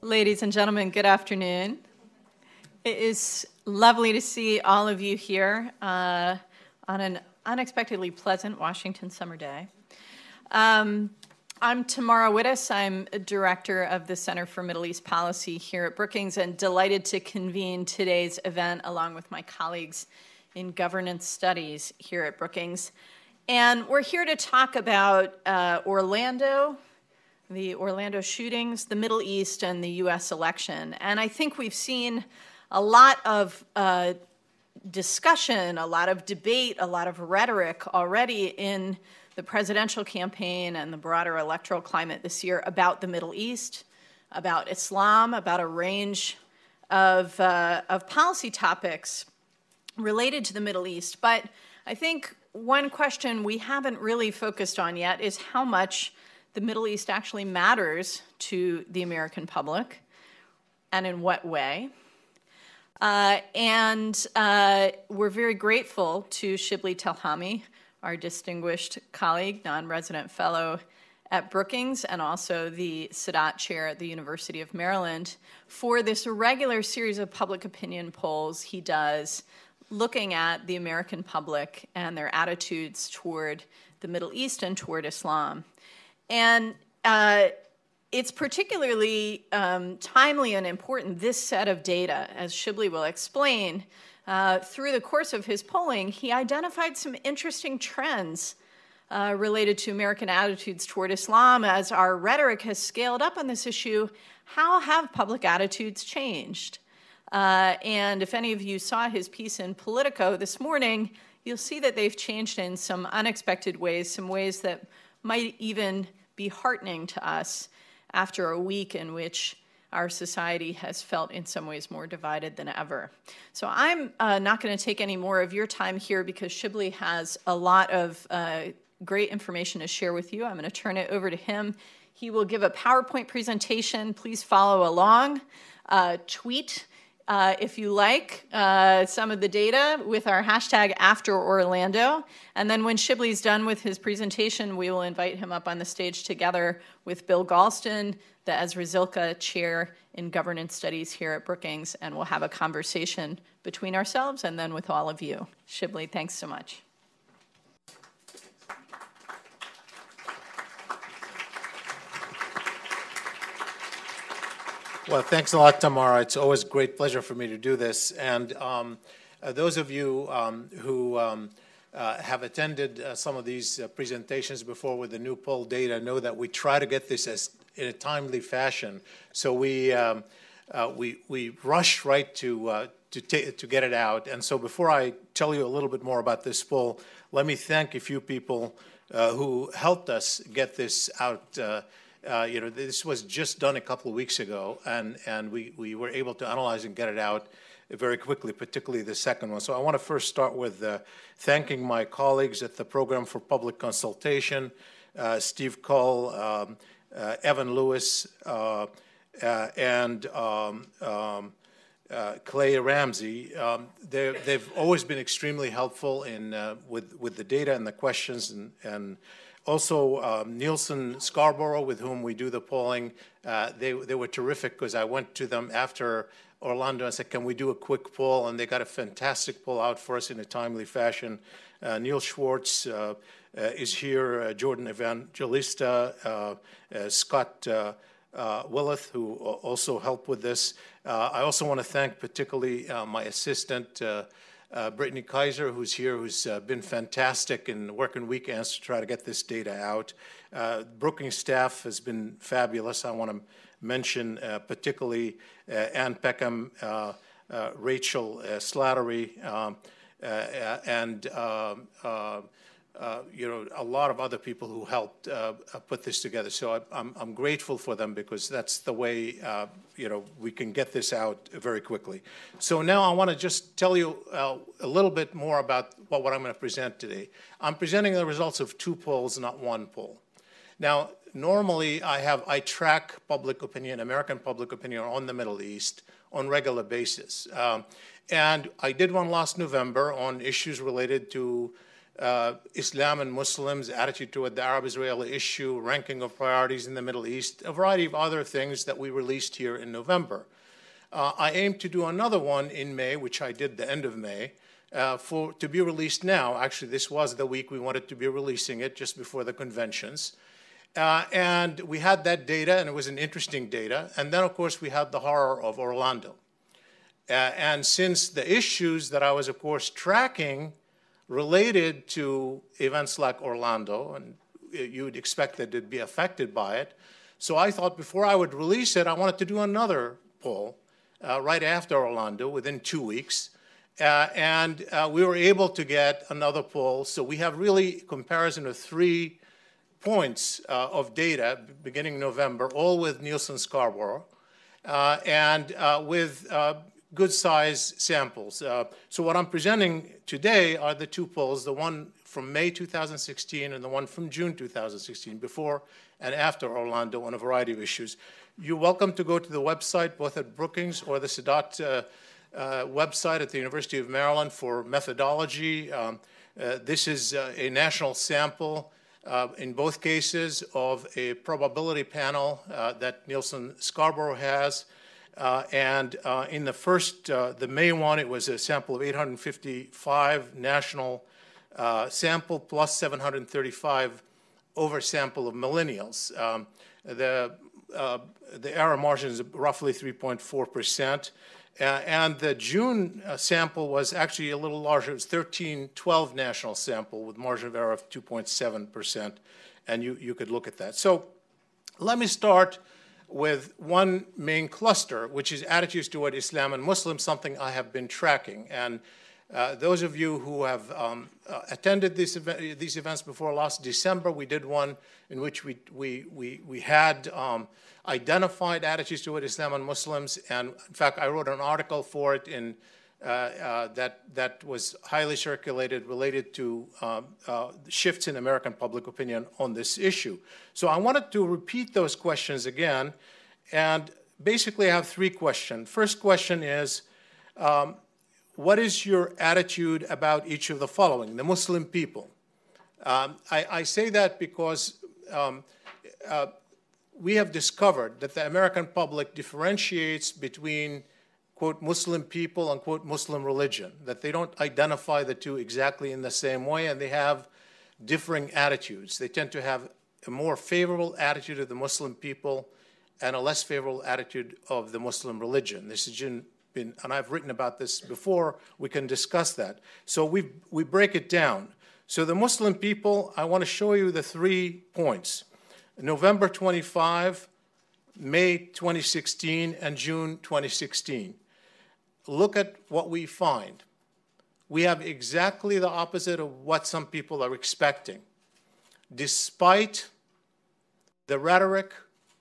Ladies and gentlemen, good afternoon. It is lovely to see all of you here on an unexpectedly pleasant Washington summer day. I'm Tamara Wittes. I'm a director of the Center for Middle East Policy here at Brookings and delighted to convene today's event along with my colleagues in governance studies here at Brookings. And we're here to talk about Orlando, the Orlando shootings, the Middle East, and the U.S. election. And I think we've seen a lot of discussion, a lot of debate, a lot of rhetoric already in the presidential campaign and the broader electoral climate this year about the Middle East, about Islam, about a range of policy topics related to the Middle East. But I think one question we haven't really focused on yet is how much the Middle East actually matters to the American public, and in what way. We're very grateful to Shibley Telhami, our distinguished colleague, non-resident fellow at Brookings, and also the Sadat Chair at the University of Maryland, for this regular series of public opinion polls he does looking at the American public and their attitudes toward the Middle East and toward Islam. And it's particularly timely and important, this set of data, as Shibley will explain. Through the course of his polling, he identified some interesting trends related to American attitudes toward Islam. As our rhetoric has scaled up on this issue, how have public attitudes changed? And if any of you saw his piece in Politico this morning, you'll see that they've changed in some unexpected ways, some ways that might even be heartening to us after a week in which our society has felt in some ways more divided than ever. So I'm not going to take any more of your time here because Shibley has a lot of great information to share with you. I'm going to turn it over to him. He will give a PowerPoint presentation. Please follow along. Tweet if you like, some of the data with our hashtag #AfterOrlando. And then when Shibley's done with his presentation, we will invite him up on the stage together with Bill Galston, the Ezra Zilka Chair in Governance Studies here at Brookings, and we'll have a conversation between ourselves and then with all of you. Shibley, thanks so much. Well, thanks a lot, Tamara. It's always a great pleasure for me to do this. And those of you who have attended some of these presentations before with the new poll data know that we try to get this in a timely fashion. So we rush right to get it out. And so before I tell you a little bit more about this poll, let me thank a few people who helped us get this out. This was just done a couple of weeks ago, and we were able to analyze and get it out very quickly, particularly the second one. So I want to first start with thanking my colleagues at the Program for Public Consultation, Steve Cull, Evan Lewis, and Clay Ramsey. They've always been extremely helpful in with the data and the questions, and also, Nielsen Scarborough, with whom we do the polling, they were terrific because I went to them after Orlando and said, can we do a quick poll? And they got a fantastic poll out for us in a timely fashion. Neil Schwartz is here, Jordan Evangelista, Scott Willeth, who also helped with this. I also want to thank particularly my assistant, Brittany Kaiser, who's here, who's been fantastic in working weekends to try to get this data out. Brookings staff has been fabulous. I want to mention particularly Ann Peckham, Rachel Slattery, and a lot of other people who helped put this together. So I'm grateful for them because that's the way we can get this out very quickly. So now I want to just tell you a little bit more about what I'm going to present today. I'm presenting the results of two polls, not one poll. Now, normally I track public opinion, American public opinion on the Middle East on a regular basis. And I did one last November on issues related to Islam and Muslims, attitude toward the Arab-Israeli issue, ranking of priorities in the Middle East, a variety of other things that we released here in November. I aim to do another one in May, which I did the end of May, to be released now. Actually, this was the week we wanted to be releasing it, just before the conventions. And we had that data, and it was an interesting data. And then, of course, we had the horror of Orlando. And since the issues that I was, of course, tracking related to events like Orlando, and you would expect that it'd be affected by it, so I thought before I would release it, I wanted to do another poll right after Orlando, within 2 weeks. And we were able to get another poll. So we have really a comparison of 3 points of data beginning November, all with Nielsen-Scarborough, and with good size samples. So what I'm presenting today are the 2 polls, the one from May 2016 and the one from June 2016, before and after Orlando, on a variety of issues. You're welcome to go to the website, both at Brookings or the Sadat website at the University of Maryland for methodology. This is a national sample in both cases of a probability panel that Nielsen-Scarborough has. And in the first, the May one, it was a sample of 855 national sample plus 735 oversample of millennials. The error margin is roughly 3.4%. And the June sample was actually a little larger. It was 1312 national sample with margin of error of 2.7%. And you could look at that. So let me start with one main cluster, which is attitudes toward Islam and Muslims, something I have been tracking. And those of you who have attended these events before, last December, we did one in which we had identified attitudes toward Islam and Muslims. And in fact, I wrote an article for it in that was highly circulated, related to shifts in American public opinion on this issue. So I wanted to repeat those questions again, and basically I have 3 questions. First question is, what is your attitude about each of the following? The Muslim people. I say that because we have discovered that the American public differentiates between, quote, Muslim people and, quote, Muslim religion, that they don't identify the two exactly in the same way, and they have differing attitudes. They tend to have a more favorable attitude of the Muslim people and a less favorable attitude of the Muslim religion. This has been, and I've written about this before, we can discuss that. So we break it down. So the Muslim people, I want to show you the 3 points. November 25, May 2016, and June 2016. Look at what we find. We have exactly the opposite of what some people are expecting. Despite the rhetoric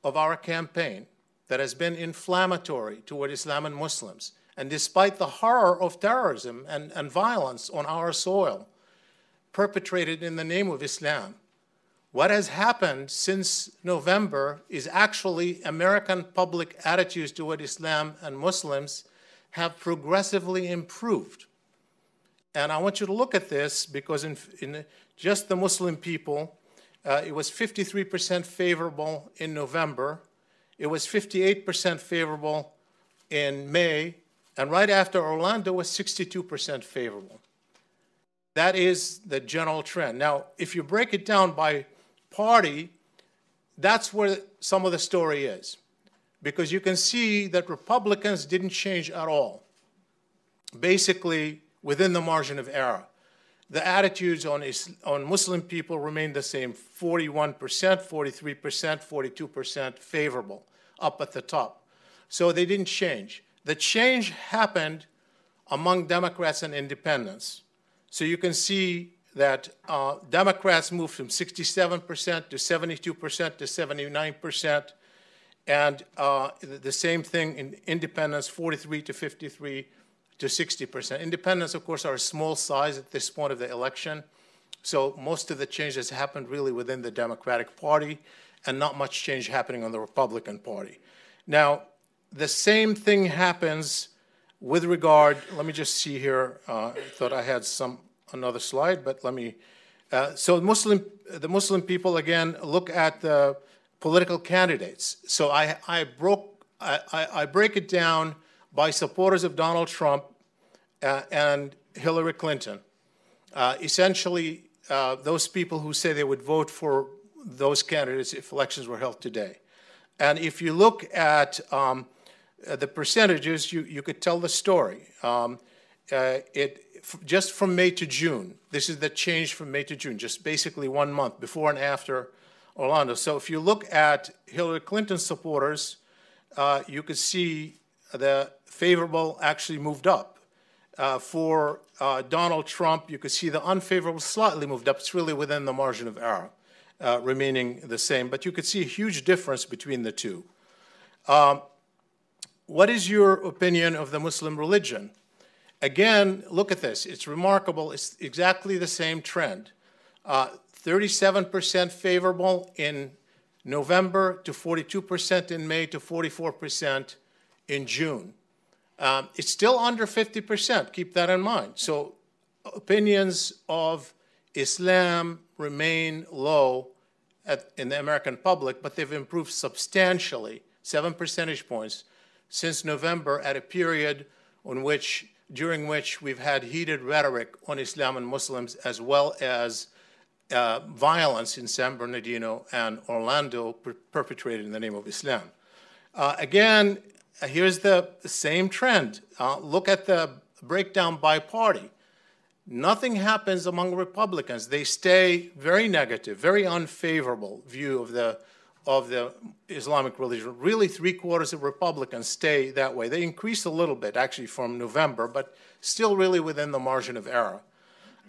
of our campaign that has been inflammatory toward Islam and Muslims, and despite the horror of terrorism and violence on our soil perpetrated in the name of Islam, what has happened since November is actually American public attitudes toward Islam and Muslims have progressively improved. And I want you to look at this because in just the Muslim people, it was 53% favorable in November. It was 58% favorable in May. And right after Orlando was 62% favorable. That is the general trend. Now, if you break it down by party, that's where some of the story is. Because you can see that Republicans didn't change at all, basically within the margin of error. The attitudes on Muslim people remained the same, 41%, 43%, 42% favorable, up at the top. So they didn't change. The change happened among Democrats and independents. So you can see that Democrats moved from 67% to 72% to 79%, and the same thing in independents, 43 to 53 to 60%. Independents, of course, are a small size at this point of the election, so most of the change has happened really within the Democratic Party and not much change happening on the Republican Party. Now, the same thing happens with regard, let me just see here, I thought I had some another slide, but let me. So the Muslim people, again, look at the political candidates. So I break it down by supporters of Donald Trump and Hillary Clinton. Essentially, those people who say they would vote for those candidates if elections were held today. And if you look at the percentages, you could tell the story. Just from May to June, this is the change from May to June, just basically 1 month before and after Orlando. So if you look at Hillary Clinton supporters, you could see the favorable actually moved up. For Donald Trump, you could see the unfavorable slightly moved up. It's really within the margin of error, remaining the same. But you could see a huge difference between the two. What is your opinion of the Muslim religion? Again, look at this. It's remarkable. It's exactly the same trend. 37% favorable in November to 42% in May to 44% in June. It's still under 50%. Keep that in mind. So opinions of Islam remain low in the American public, but they've improved substantially, 7 percentage points, since November, at a period during which we've had heated rhetoric on Islam and Muslims, as well as violence in San Bernardino and Orlando perpetrated in the name of Islam. Again, here's the same trend. Look at the breakdown by party. Nothing happens among Republicans. They stay very negative, very unfavorable view of the Islamic religion. Really, 3/4 of Republicans stay that way. They increase a little bit, actually, from November, but still really within the margin of error.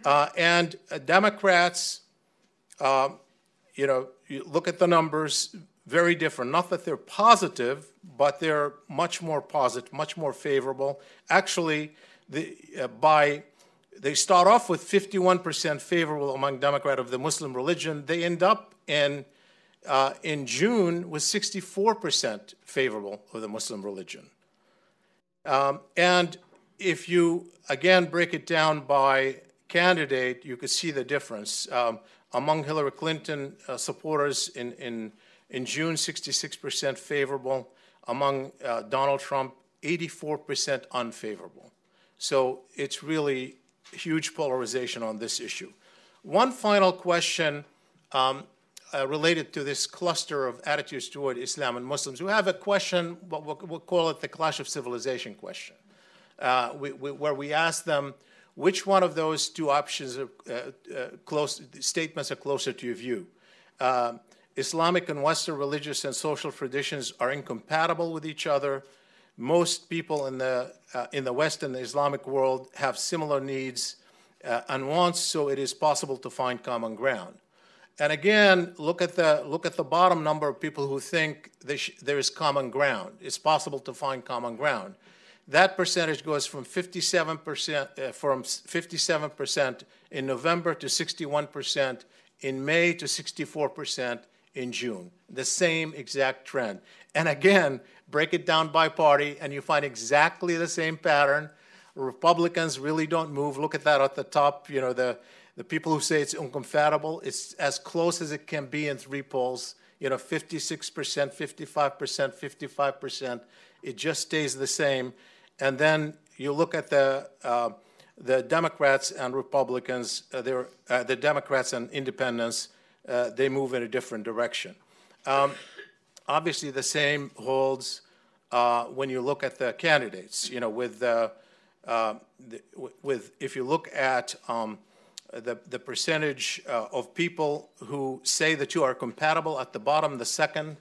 And Democrats, you look at the numbers, very different. Not that they're positive, but they're much more positive, much more favorable. Actually, they start off with 51% favorable among Democrats of the Muslim religion. They end up in June with 64% favorable of the Muslim religion. And if you, again, break it down by candidate, you could see the difference. Among Hillary Clinton supporters in June, 66% favorable. Among Donald Trump, 84% unfavorable. So it's really huge polarization on this issue. One final question related to this cluster of attitudes toward Islam and Muslims. We have a question, we'll call it the clash of civilization question, where we ask them, which one of those two options statements are closer to your view? Islamic and Western religious and social traditions are incompatible with each other. Most people in the West and the Islamic world have similar needs and wants, so it is possible to find common ground. And again, look at the bottom number of people who think there is common ground. It's possible to find common ground. That percentage goes from 57% in November to 61% in May to 64% in June. The same exact trend. And again, break it down by party, and you find exactly the same pattern. Republicans really don't move. Look at that at the top. The people who say it's incompatible, it's as close as it can be in 3 polls. 56%, 55%, 55%. It just stays the same. And then you look at the Democrats and Republicans, the Democrats and independents, they move in a different direction. Obviously, the same holds when you look at the candidates. If you look at the percentage of people who say the two are compatible at the bottom, the second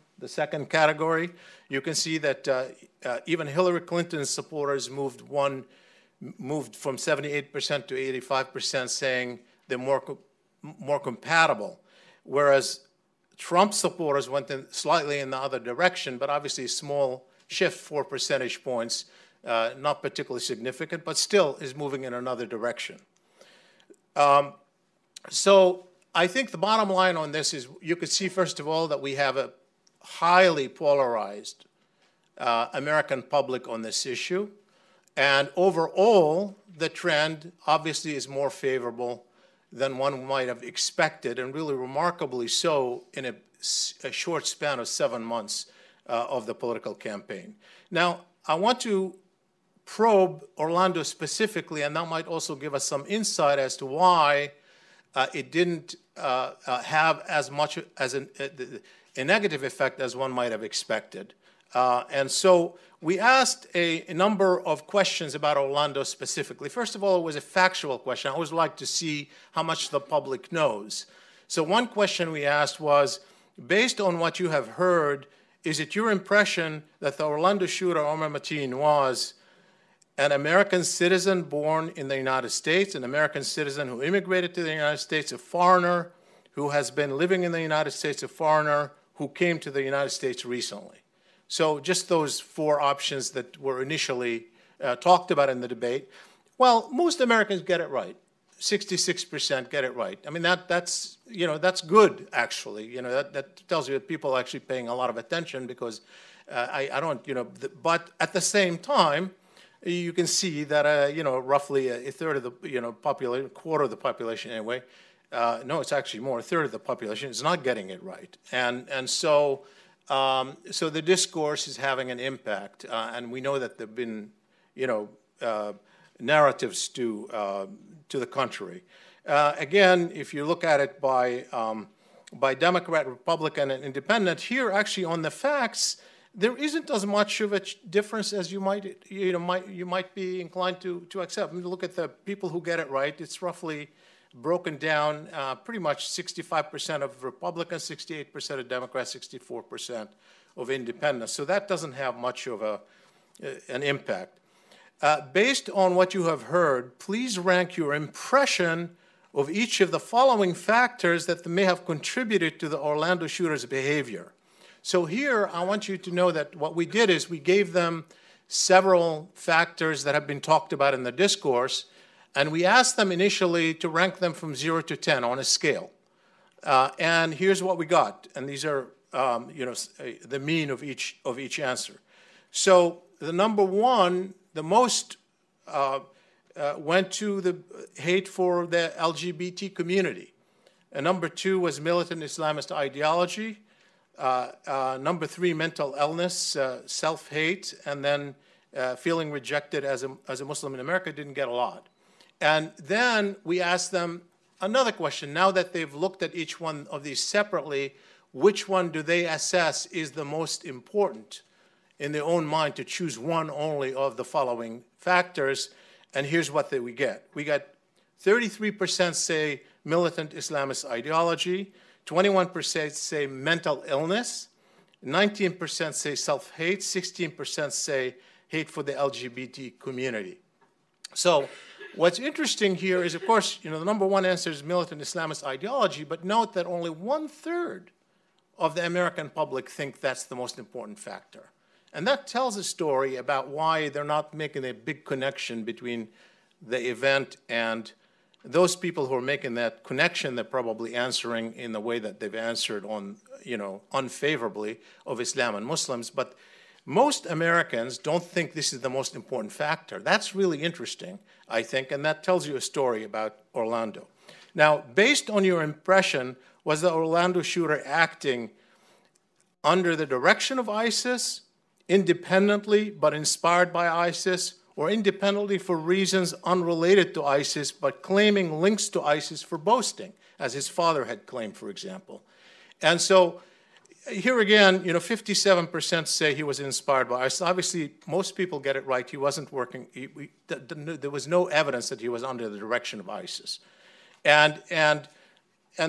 category, you can see that even Hillary Clinton's supporters moved from 78% to 85%, saying they're more compatible, whereas Trump supporters went slightly in the other direction, but obviously a small shift, 4 percentage points, not particularly significant, but still is moving in another direction. So I think the bottom line on this is you could see, first of all, that we have a highly polarized American public on this issue. And overall, the trend obviously is more favorable than one might have expected, and really remarkably so in a short span of 7 months of the political campaign. Now, I want to probe Orlando specifically, and that might also give us some insight as to why it didn't have as much as a negative effect as one might have expected. And so we asked a number of questions about Orlando specifically. First of all, it was a factual question. I always like to see how much the public knows. So one question we asked was, based on what you have heard, is it your impression that the Orlando shooter, Omar Mateen, was an American citizen born in the United States, an American citizen who immigrated to the United States, a foreigner who has been living in the United States, a foreigner who came to the United States recently? So just those 4 options that were initially talked about in the debate. Well, most Americans get it right. 66% get it right. I mean, that's good, actually. That tells you that people are actually paying a lot of attention, because I don't, but at the same time, you can see that, roughly a third of the, population, quarter of the population anyway, no, it's actually more, a third of the population is not getting it right. And so the discourse is having an impact, and we know that there have been, narratives to the contrary. Again, if you look at it by Democrat, Republican, and Independent, here actually on the facts, there isn't as much of a difference as you might be inclined to accept. I mean, look at the people who get it right. It's roughly broken down, pretty much 65% of Republicans, 68% of Democrats, 64% of Independents. So that doesn't have much of an impact. Based on what you have heard, please rank your impression of each of the following factors that may have contributed to the Orlando shooter's behavior. So here, I want you to know that what we did is we gave them several factors that have been talked about in the discourse, and we asked them initially to rank them from 0 to 10 on a scale. And here's what we got, and these are the mean of each answer. So the number 1, the most went to the hate for the LGBT community. And number 2 was militant Islamist ideology. Number 3, mental illness, self-hate, and then feeling rejected as a Muslim in America didn't get a lot. And then we asked them another question. Now that they've looked at each one of these separately, which one do they assess is the most important in their own mind to choose one only of the following factors? And here's what we get. We got 33% say militant Islamist ideology, 21% say mental illness, 19% say self-hate, 16% say hate for the LGBT community. So what's interesting here is, of course, the number 1 answer is militant Islamist ideology, but note that only 1/3 of the American public think that's the most important factor. And that tells a story about why they're not making a big connection between the event and those people who are making that connection. They're probably answering in the way that they've answered on, unfavorably of Islam and Muslims. But most Americans don't think this is the most important factor. That's really interesting, I think, and that tells you a story about Orlando. Now, based on your impression, was the Orlando shooter acting under the direction of ISIS, independently but inspired by ISIS, or independently for reasons unrelated to ISIS but claiming links to ISIS for boasting, as his father had claimed, for example? And so here again, 57% say he was inspired by ISIS. Obviously, most people get it right. He wasn't working. There was no evidence that he was under the direction of ISIS. And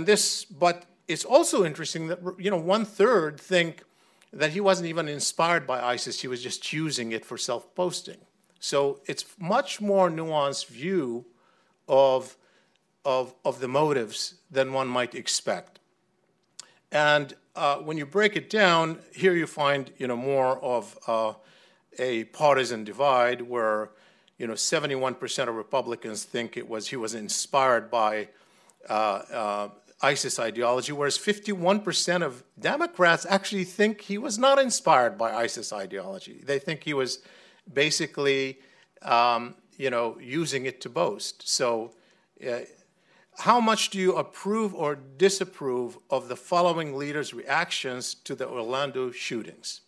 this, but it's also interesting that 1/3 think that he wasn't even inspired by ISIS. He was just choosing it for self-boasting. So it's much more nuanced view of the motives than one might expect. And when you break it down, here you find more of a partisan divide where 71% of Republicans think he was inspired by ISIS ideology, whereas 51% of Democrats actually think he was not inspired by ISIS ideology. They think he was basically using it to boast. So how much do you approve or disapprove of the following leaders' reactions to the Orlando shootings?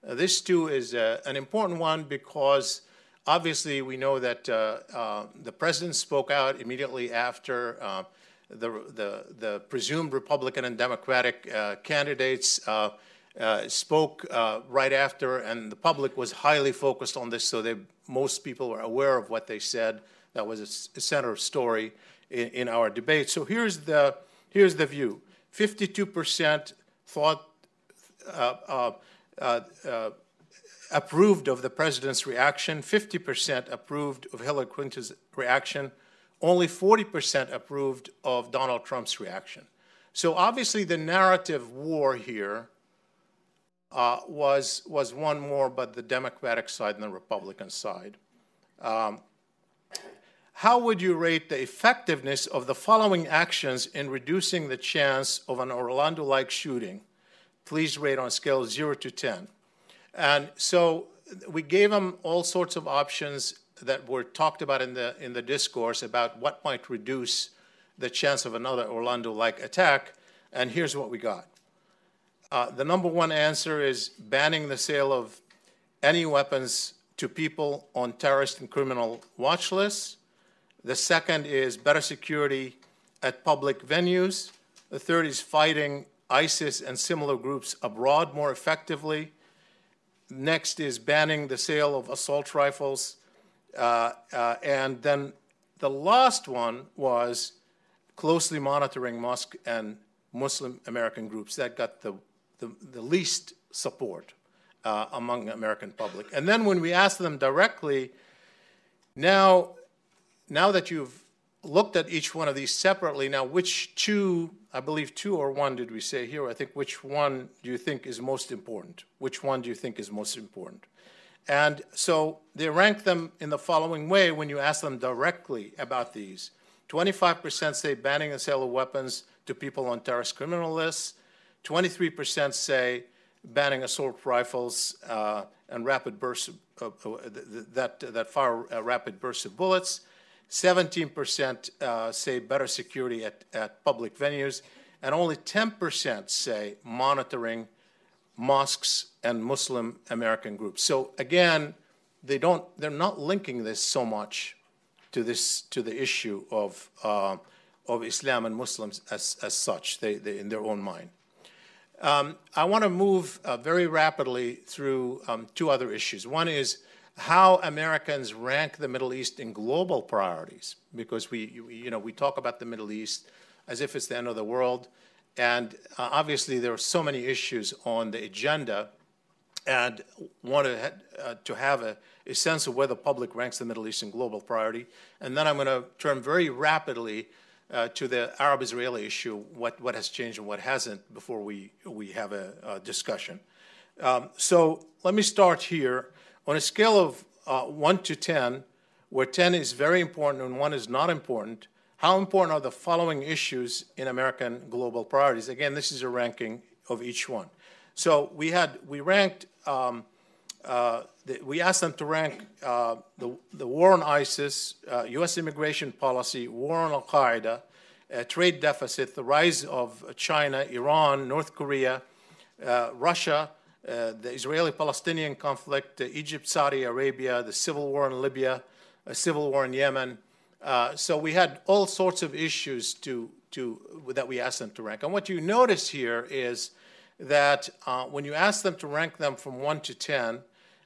This, too, is an important one because obviously we know that the president spoke out immediately after the presumed Republican and Democratic candidates spoke right after, and the public was highly focused on this, so most people were aware of what they said. That was a center story in our debate. So here's the view. 52% thought approved of the president's reaction. 50% approved of Hillary Clinton's reaction. Only 40% approved of Donald Trump's reaction. So obviously the narrative war here was one more, but the Democratic side and the Republican side. How would you rate the effectiveness of the following actions in reducing the chance of an Orlando-like shooting? Please rate on a scale of 0 to 10. And so we gave them all sorts of options that were talked about in the discourse about what might reduce the chance of another Orlando-like attack, and here's what we got. The number one answer is banning the sale of any weapons to people on terrorist and criminal watch lists. The second is better security at public venues. The third is fighting ISIS and similar groups abroad more effectively. Next is banning the sale of assault rifles. And then the last one was closely monitoring mosque and Muslim American groups. That got the least support among the American public. And then when we asked them directly, now that you've looked at each one of these separately, now which two, I believe 2 or 1 did we say here? I think which one do you think is most important? Which one do you think is most important? And so they rank them in the following way when you ask them directly about these. 25% say banning the sale of weapons to people on terrorist criminal lists. 23% say banning assault rifles and rapid bursts that fire rapid bursts of bullets. 17% say better security at public venues, and only 10% say monitoring mosques and Muslim American groups. So again, they're not linking this so much to the issue of Islam and Muslims as such. They in their own mind. I want to move very rapidly through 2 other issues. One is how Americans rank the Middle East in global priorities, because we talk about the Middle East as if it's the end of the world, and obviously there are so many issues on the agenda, and wanted to have a sense of where the public ranks the Middle East in global priority. And then I'm going to turn very rapidly to the Arab-Israeli issue, what has changed and what hasn't, before we have a discussion. So let me start here. On a scale of 1 to 10, where 10 is very important and 1 is not important, how important are the following issues in American global priorities? Again, this is a ranking of each one. So we ranked, we asked them to rank the war on ISIS, U.S. immigration policy, war on Al-Qaeda, trade deficit, the rise of China, Iran, North Korea, Russia, the Israeli Palestinian conflict, Egypt, Saudi Arabia, the civil war in Libya, a civil war in Yemen. So we had all sorts of issues that we asked them to rank. And what you notice here is that when you ask them to rank them from 1 to 10,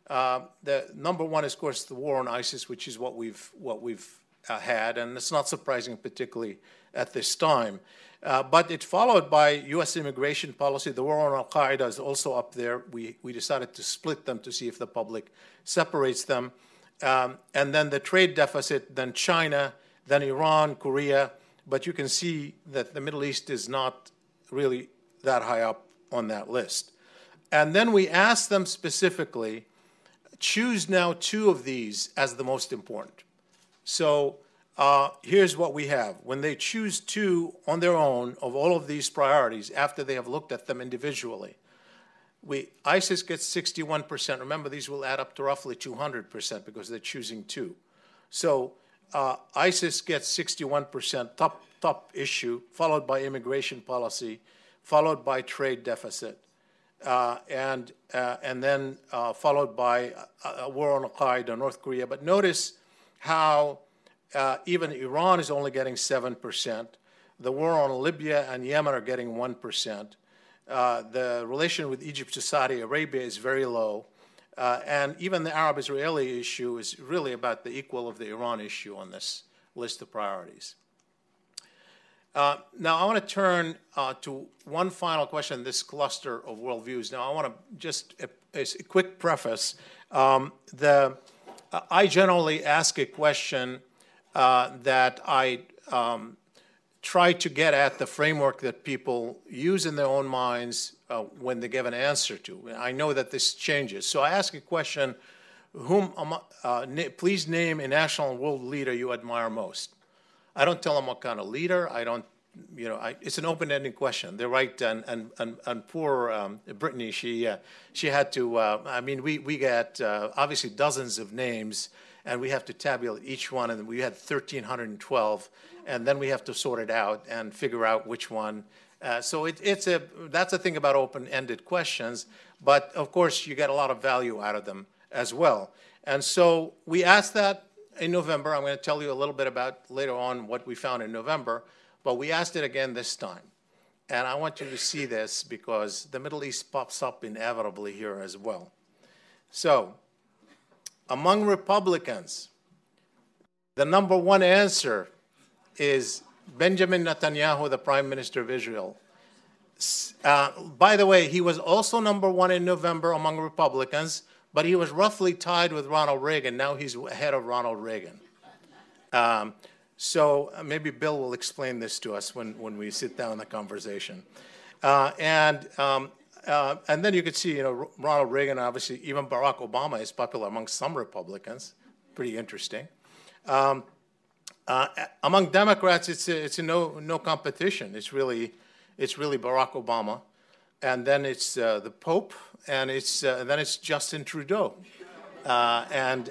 the number 1 is, of course, the war on ISIS, which is what we've had, and it's not surprising, particularly at this time. But it's followed by U.S. immigration policy. The war on Al-Qaeda is also up there. We decided to split them to see if the public separates them. And then the trade deficit, then China, then Iran, Korea. But you can see that the Middle East is not really that high up on that list. And then we asked them specifically, choose now 2 of these as the most important. So here's what we have. When they choose 2 on their own of all of these priorities, after they have looked at them individually, ISIS gets 61%. Remember, these will add up to roughly 200% because they're choosing two. So ISIS gets 61%, top issue, followed by immigration policy, followed by trade deficit, and then followed by a war on Al-Qaeda, North Korea. But notice how even Iran is only getting 7%. The war on Libya and Yemen are getting 1%. The relation with Egypt to Saudi Arabia is very low. And even the Arab-Israeli issue is really about the equal of the Iran issue on this list of priorities. Now, I want to turn to one final question, this cluster of worldviews. Now, I want to just, a quick preface. I generally ask a question that I try to get at the framework that people use in their own minds when they give an answer to. I know that this changes. So I ask a question, please name a national and world leader you admire most. I don't tell them what kind of leader. I don't, it's an open-ended question. They're right, and poor Brittany, she had to, I mean, we get obviously dozens of names, and we have to tabulate each one, and we had 1,312, and then we have to sort it out and figure out which one. So that's the thing about open-ended questions, but of course you get a lot of value out of them as well. And so we asked that in November. I'm going to tell you a little bit about later on what we found in November, but we asked it again this time. And I want you to see this because the Middle East pops up inevitably here as well. So among Republicans, the number one answer is Benjamin Netanyahu, the Prime Minister of Israel. By the way, he was also number one in November among Republicans, but he was roughly tied with Ronald Reagan. Now he's ahead of Ronald Reagan. So maybe Bill will explain this to us when we sit down in the conversation. And then you could see, Ronald Reagan, obviously, even Barack Obama is popular among some Republicans. Pretty interesting. Among Democrats, it's a no competition. It's really Barack Obama, and then it's the Pope, and then it's Justin Trudeau, and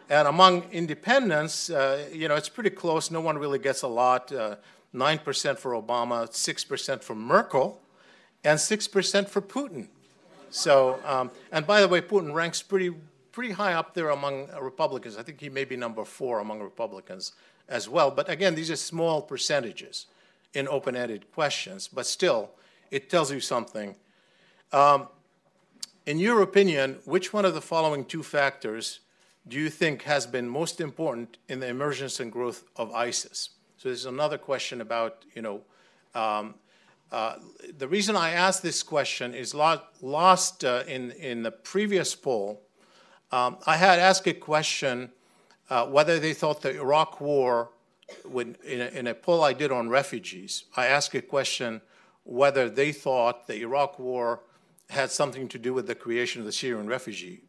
among independents, it's pretty close. No one really gets a lot. 9% for Obama, 6% for Merkel, and 6% for Putin. So, and by the way, Putin ranks pretty high up there among Republicans. I think he may be number 4 among Republicans as well. But again, these are small percentages in open-ended questions. But still, it tells you something. In your opinion, which one of the following 2 factors do you think has been most important in the emergence and growth of ISIS? So there's another question about, the reason I asked this question is lost in the previous poll. I had asked a question whether they thought the Iraq War, in a poll I did on refugees, I asked a question whether they thought the Iraq War had something to do with the creation of the Syrian refugee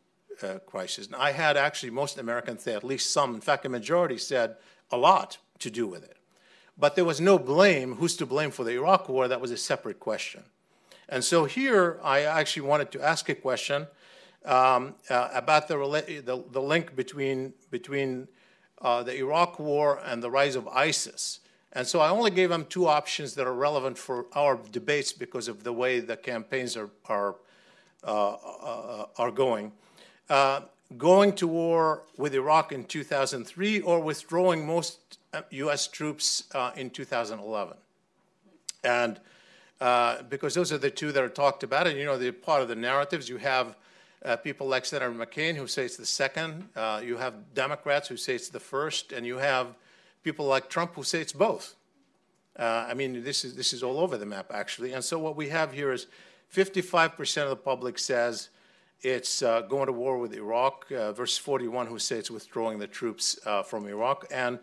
crisis. And I had actually most Americans say, at least some, in fact, a majority said a lot to do with it. But there was no blame. Who's to blame for the Iraq War? That was a separate question. And so here I actually wanted to ask a question about the link between the Iraq War and the rise of ISIS. And so I only gave them 2 options that are relevant for our debates because of the way the campaigns are going. Going to war with Iraq in 2003 or withdrawing most U.S. troops in 2011. And because those are the 2 that are talked about, and they're part of the narratives. You have people like Senator McCain who say it's the second. You have Democrats who say it's the first, and you have people like Trump who say it's both. I mean, this is all over the map, actually. And so what we have here is 55% of the public says it's going to war with Iraq versus 41 who say it's withdrawing the troops from Iraq. And,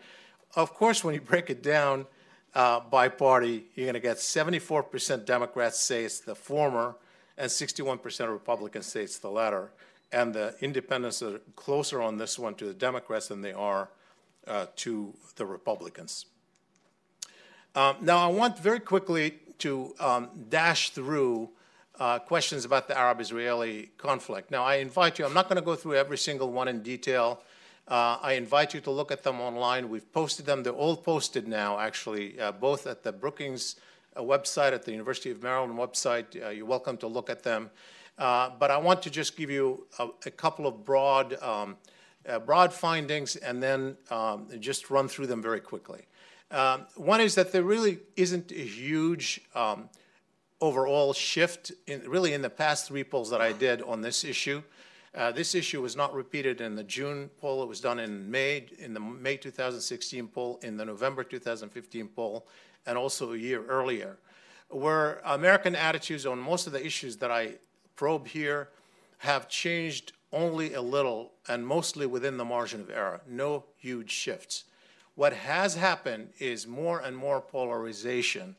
of course, when you break it down by party, you're going to get 74% Democrats say it's the former, and 61% of Republicans say it's the latter. And the independents are closer on this one to the Democrats than they are to the Republicans. Now, I want very quickly to dash through questions about the Arab-Israeli conflict. Now, I invite you, I'm not going to go through every single one in detail. I invite you to look at them online. We've posted them. They're all posted now, actually, both at the Brookings website, at the University of Maryland website. You're welcome to look at them. But I want to just give you a couple of broad findings and then just run through them very quickly. One is that there really isn't a huge overall shift really in the past 3 polls that I did on this issue. This issue was not repeated in the June poll. It was done in the May 2016 poll, in the November 2015 poll, and also a year earlier, where American attitudes on most of the issues that I probe here have changed only a little and mostly within the margin of error. No huge shifts. What has happened is more and more polarization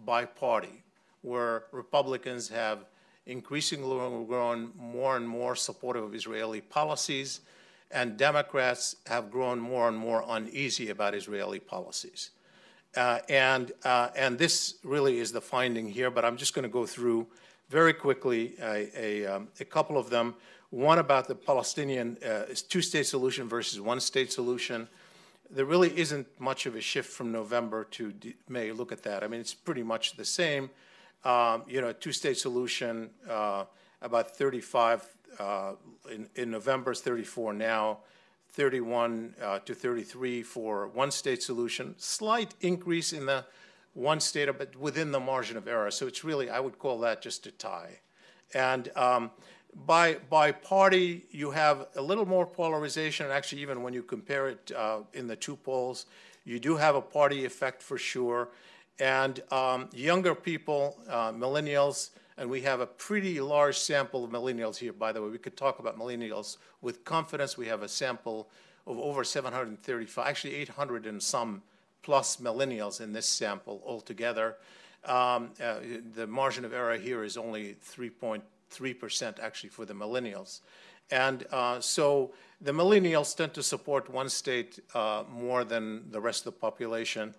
by party, where Republicans have increasingly grown more and more supportive of Israeli policies, and Democrats have grown more and more uneasy about Israeli policies. And this really is the finding here, but I'm just going to go through very quickly a couple of them. One about the Palestinian two-state solution versus one-state solution. There really isn't much of a shift from November to May. Look at that. I mean, it's pretty much the same. Two-state solution, about 35 in November, is 34 now, 31 to 33 for one-state solution. Slight increase in the one state, but within the margin of error. So it's really, I would call that just a tie. And by party, you have a little more polarization. And actually, even when you compare it in the 2 polls, you do have a party effect for sure. And younger people, millennials, and we have a pretty large sample of millennials here, by the way. We could talk about millennials with confidence. We have a sample of over 735, actually 800 and some plus millennials in this sample altogether. The margin of error here is only 3.3% actually for the millennials. And so the millennials tend to support one state more than the rest of the population.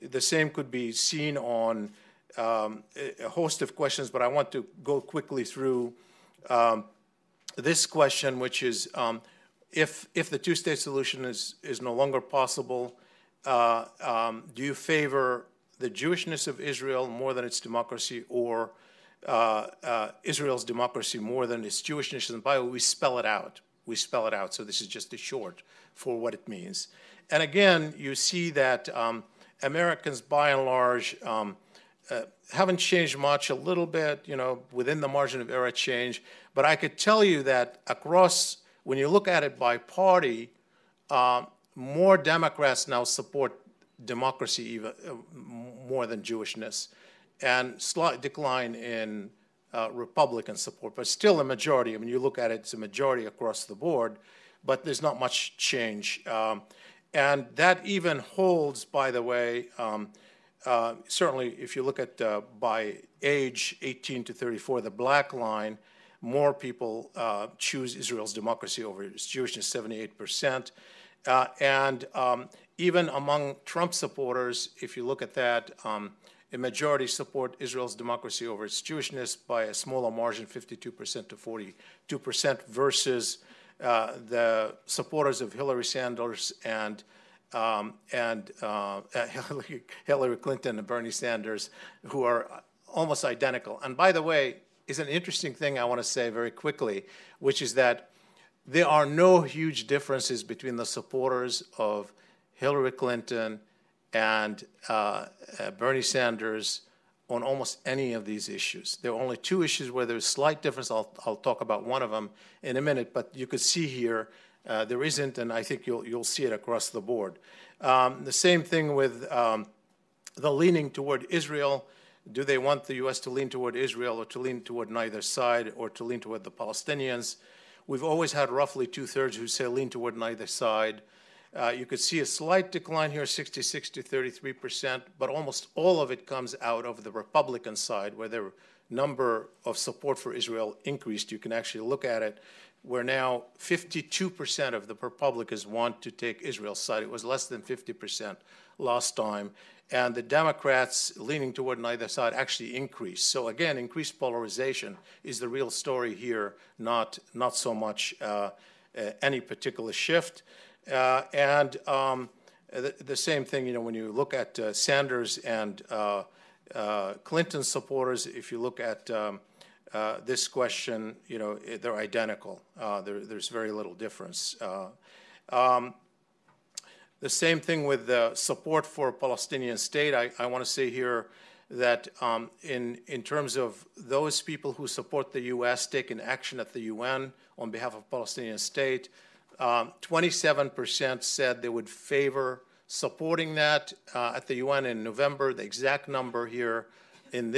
The same could be seen on a host of questions, but I want to go quickly through this question, which is if the two-state solution is no longer possible, do you favor the Jewishness of Israel more than its democracy, or Israel's democracy more than its Jewishness? And by the way, we spell it out. We spell it out, so this is just a short for what it means. And again, you see that Americans, by and large, haven't changed much, a little bit, within the margin of error change. But I could tell you that across, when you look at it by party, more Democrats now support democracy even more than Jewishness, and slight decline in Republican support, but still a majority. I mean, you look at it, it's a majority across the board, but there's not much change. And that even holds, by the way, certainly if you look at by age 18 to 34, the black line, more people choose Israel's democracy over its Jewishness, 78%. Even among Trump supporters, if you look at that, a majority support Israel's democracy over its Jewishness by a smaller margin, 52% to 42%, versus the supporters of Hillary Sanders and Hillary Clinton and Bernie Sanders, who are almost identical. And by the way, is an interesting thing I want to say very quickly, which is that there are no huge differences between the supporters of Hillary Clinton and Bernie Sanders on almost any of these issues. There are only 2 issues where there's slight difference. I'll talk about one of them in a minute, but you could see here there isn't, and I think you'll see it across the board. The same thing with the leaning toward Israel. Do they want the U.S. to lean toward Israel, or to lean toward neither side, or to lean toward the Palestinians? We've always had roughly 2/3 who say lean toward neither side. You could see a slight decline here, 66 to 33%, but almost all of it comes out of the Republican side, where the number of support for Israel increased. You can actually look at it where now 52% of the Republicans want to take Israel's side. It was less than 50% last time. And the Democrats leaning toward neither side actually increased. So again, increased polarization is the real story here, not so much any particular shift. The same thing, when you look at Sanders and Clinton supporters, if you look at this question, they're identical. There's very little difference. The same thing with the support for a Palestinian state. I want to say here that in terms of those people who support the U.S. taking action at the UN on behalf of Palestinian state, 27% said they would favor supporting that at the UN in November. The exact number here in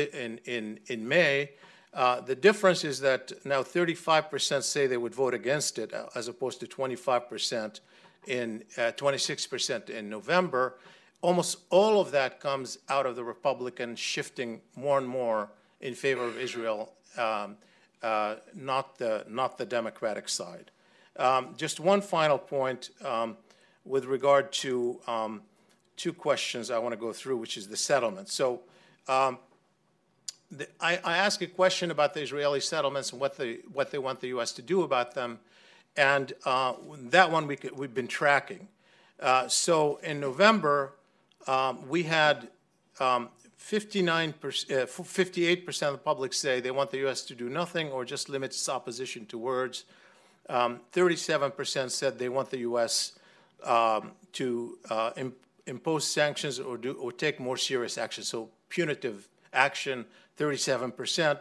May. The difference is that now 35% say they would vote against it, as opposed to 25% 26% in November. Almost all of that comes out of the Republicans shifting more and more in favor of Israel, not the Democratic side. Just one final point with regard to two questions I want to go through, which is the settlement. So I asked a question about the Israeli settlements and what they want the U.S. to do about them. And that one we've been tracking. So in November, we had 58% of the public say they want the U.S. to do nothing or just limit its opposition to words. 37% said they want the U.S. To impose sanctions or take more serious action. So punitive action, 37%.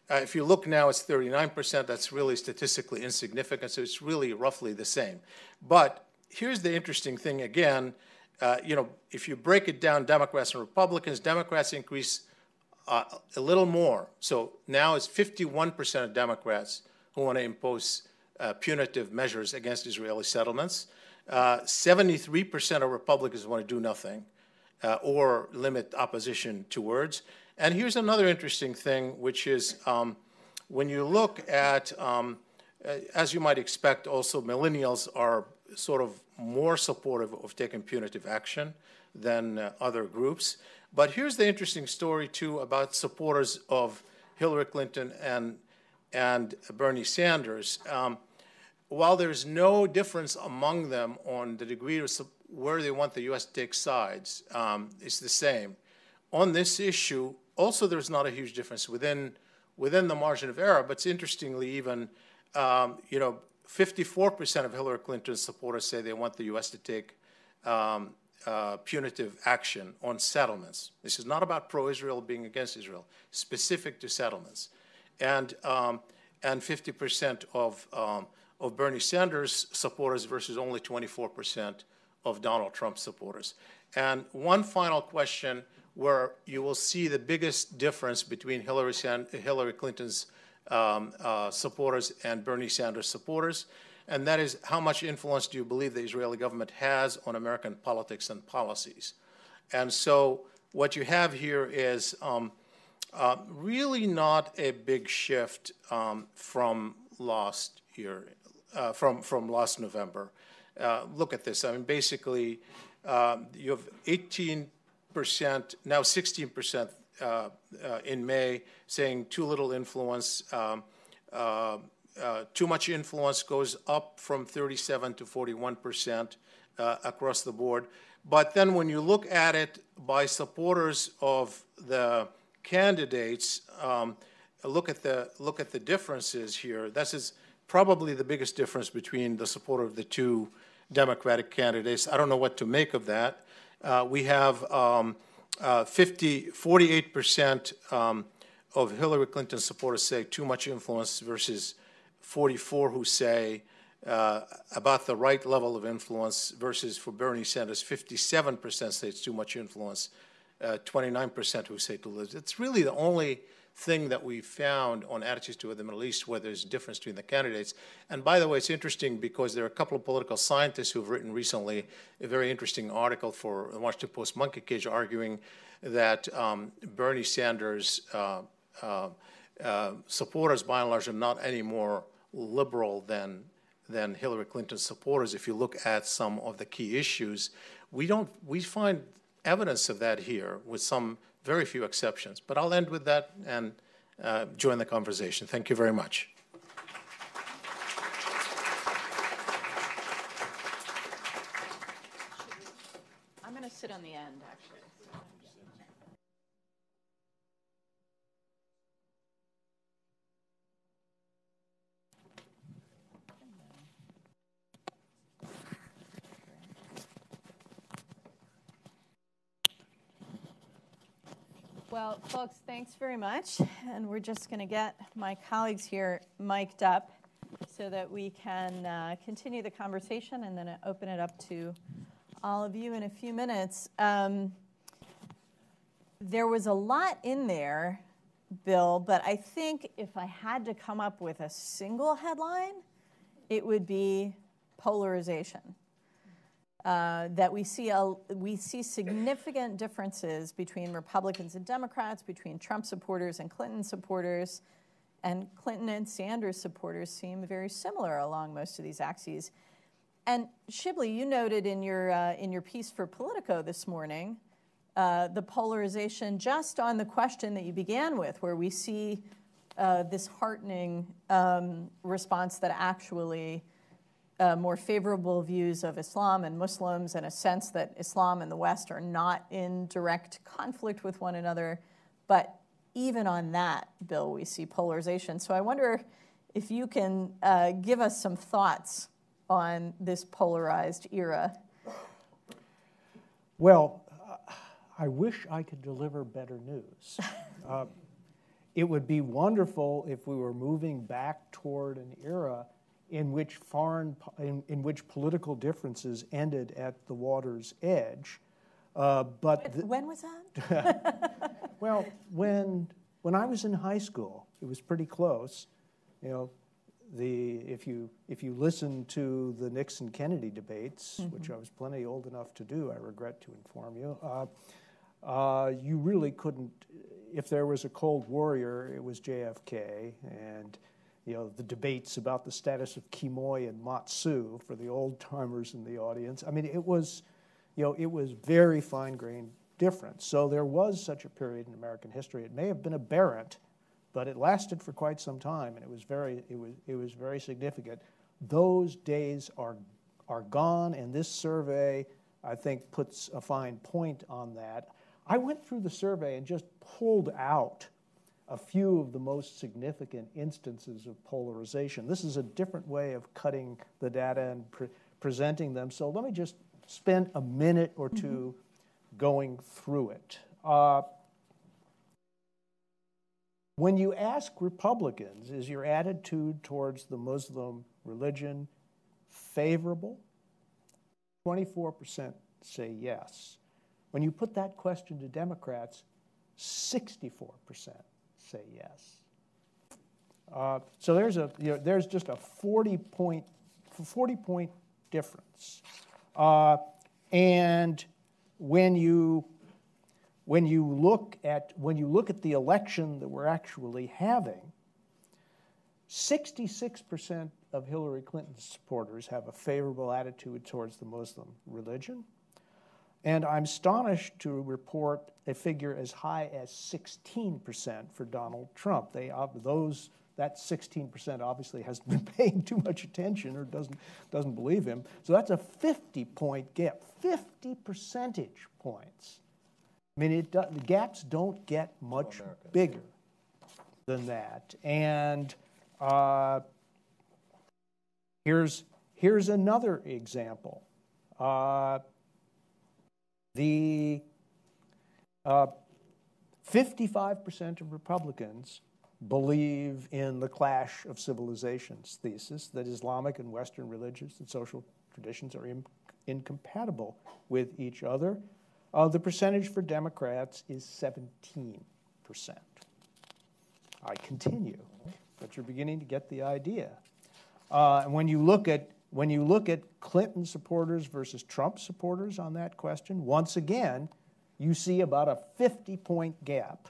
If you look now, it's 39%. That's really statistically insignificant, so it's really roughly the same. But here's the interesting thing again. If you break it down, Democrats and Republicans, Democrats increase a little more. So now it's 51% of Democrats who want to impose punitive measures against Israeli settlements. 73% of Republicans want to do nothing or limit opposition to words. And here's another interesting thing, which is when you look at, as you might expect, also millennials are sort of more supportive of taking punitive action than other groups. But here's the interesting story, too, about supporters of Hillary Clinton and Bernie Sanders. While there's no difference among them on the degree of where they want the U.S. to take sides, it's the same. On this issue, also there's not a huge difference within the margin of error, but it's interestingly even, 54% of Hillary Clinton's supporters say they want the U.S. to take punitive action on settlements. This is not about pro-Israel being against Israel, specific to settlements. And 50% of Bernie Sanders supporters versus only 24% of Donald Trump supporters. And one final question where you will see the biggest difference between Hillary Clinton's supporters and Bernie Sanders supporters, and that is how much influence do you believe the Israeli government has on American politics and policies? And so what you have here is really not a big shift from last year, from last November. Look at this. I mean, basically, you have 18%, now 16% in May, saying too little influence. Too much influence goes up from 37 to 41% across the board. But then when you look at it by supporters of the candidates, look at the differences here. This is probably the biggest difference between the support of the two Democratic candidates. I don't know what to make of that. We have 48% of Hillary Clinton supporters say too much influence versus 44 who say about the right level of influence versus for Bernie Sanders, 57% say it's too much influence, 29% who say too little. It's really the only thing that we found on attitudes toward the Middle East where there's a difference between the candidates. And by the way, it's interesting because there are a couple of political scientists who've written recently a very interesting article for the Washington Post Monkey Cage arguing that Bernie Sanders supporters, by and large, are not any more liberal than Hillary Clinton's supporters. If you look at some of the key issues, we find evidence of that here with some very few exceptions. But I'll end with that and join the conversation. Thank you very much. I'm going to sit on the end, actually. Well, folks, thanks very much. And we're just going to get my colleagues here mic'd up so that we can continue the conversation and then open it up to all of you in a few minutes. There was a lot in there, Bill, but I think if I had to come up with a single headline, it would be polarization. That we see significant differences between Republicans and Democrats, between Trump supporters and Clinton supporters, and Clinton and Sanders supporters seem very similar along most of these axes. And Shibley, you noted in your piece for Politico this morning the polarization just on the question that you began with, where we see this heartening response that actually more favorable views of Islam and Muslims, and a sense that Islam and the West are not in direct conflict with one another. But even on that, Bill, we see polarization. So I wonder if you can give us some thoughts on this polarized era. Well, I wish I could deliver better news. It would be wonderful if we were moving back toward an era in which political differences ended at the water's edge. But when was that? Well, when I was in high school, it was pretty close. You know, if you listen to the Nixon-Kennedy debates, which I was plenty old enough to do, I regret to inform you, you really couldn't. If there was a Cold Warrior, it was JFK, and you know, the debates about the status of Quemoy and Matsu for the old-timers in the audience. I mean, it was very fine-grained difference. So there was such a period in American history. It may have been aberrant, but it lasted for quite some time, and it was very significant. Those days are gone, and this survey, I think, puts a fine point on that. I went through the survey and just pulled out a few of the most significant instances of polarization. This is a different way of cutting the data and presenting them. So let me just spend a minute or two going through it. When you ask Republicans, is your attitude towards the Muslim religion favorable? 24% say yes. When you put that question to Democrats, 64% say yes. So there's just a 40-point difference. And when you look at the election that we're actually having, 66% of Hillary Clinton's supporters have a favorable attitude towards the Muslim religion. And I'm astonished to report a figure as high as 16% for Donald Trump. That 16% obviously hasn't been paying too much attention or doesn't believe him. So that's a 50-point gap, 50 percentage points. I mean, the gaps don't get much bigger than that. And here's another example. The 55% of Republicans believe in the clash of civilizations thesis, that Islamic and Western religions and social traditions are incompatible with each other. The percentage for Democrats is 17%. I continue, but you're beginning to get the idea. And when you look at Clinton supporters versus Trump supporters on that question, once again, you see about a 50-point gap.